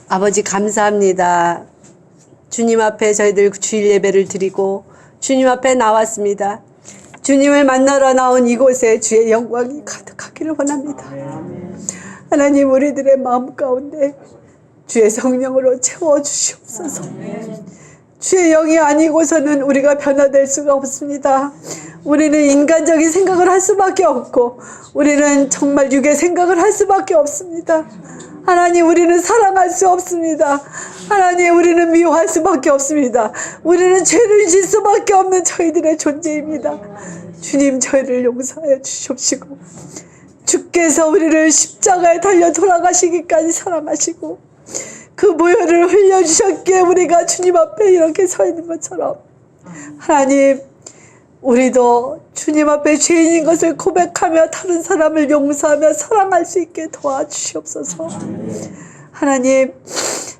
아버지 감사합니다. 주님 앞에 저희들 주일 예배를 드리고 주님 앞에 나왔습니다. 주님을 만나러 나온 이곳에 주의 영광이 가득하기를 원합니다. 하나님, 우리들의 마음 가운데 주의 성령으로 채워주시옵소서. 주의 영이 아니고서는 우리가 변화될 수가 없습니다. 우리는 인간적인 생각을 할 수밖에 없고 우리는 정말 육의 생각을 할 수밖에 없습니다. 하나님, 우리는 사랑할 수 없습니다. 하나님, 우리는 미워할 수밖에 없습니다. 우리는 죄를 질 수밖에 없는 저희들의 존재입니다. 주님, 저희를 용서하여 주시옵시고 주께서 우리를 십자가에 달려 돌아가시기까지 사랑하시고 그 보혈을 흘려주셨기에 우리가 주님 앞에 이렇게 서 있는 것처럼 하나님, 우리도 주님 앞에 죄인인 것을 고백하며 다른 사람을 용서하며 사랑할 수 있게 도와주시옵소서. 하나님,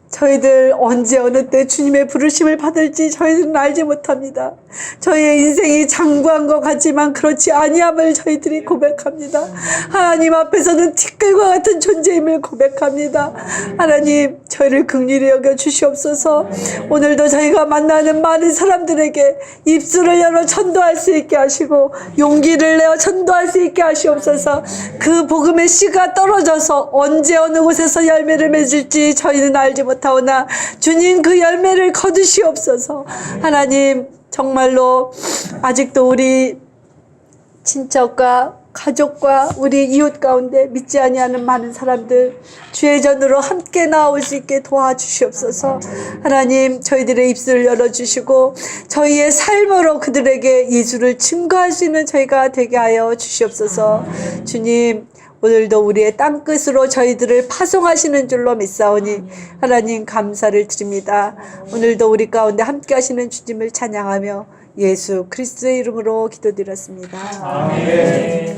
저희들 언제 어느 때 주님의 부르심을 받을지 저희들은 알지 못합니다. 저희의 인생이 장구한 것 같지만 그렇지 아니함을 저희들이 고백합니다. 하나님 앞에서는 티끌과 같은 존재임을 고백합니다. 하나님, 저희를 긍휼히 여겨 주시옵소서. 오늘도 저희가 만나는 많은 사람들에게 입술을 열어 전도할 수 있게 하시고 용기를 내어 전도할 수 있게 하시옵소서. 그 복음의 씨가 떨어져서 언제 어느 곳에서 열매를 맺을지 저희는 알지 못하오나 주님, 그 열매를 거두시옵소서. 하나님, 정말로 아직도 우리 친척과 가족과 우리 이웃 가운데 믿지 아니하는 많은 사람들 주의 전으로 함께 나올 수 있게 도와주시옵소서. 하나님, 저희들의 입술을 열어주시고 저희의 삶으로 그들에게 예수를 증거할 수 있는 저희가 되게 하여 주시옵소서. 주님, 오늘도 우리의 땅끝으로 저희들을 파송하시는 줄로 믿사오니 하나님 감사를 드립니다. 오늘도 우리 가운데 함께 하시는 주님을 찬양하며 예수 그리스도의 이름으로 기도드렸습니다. 아멘.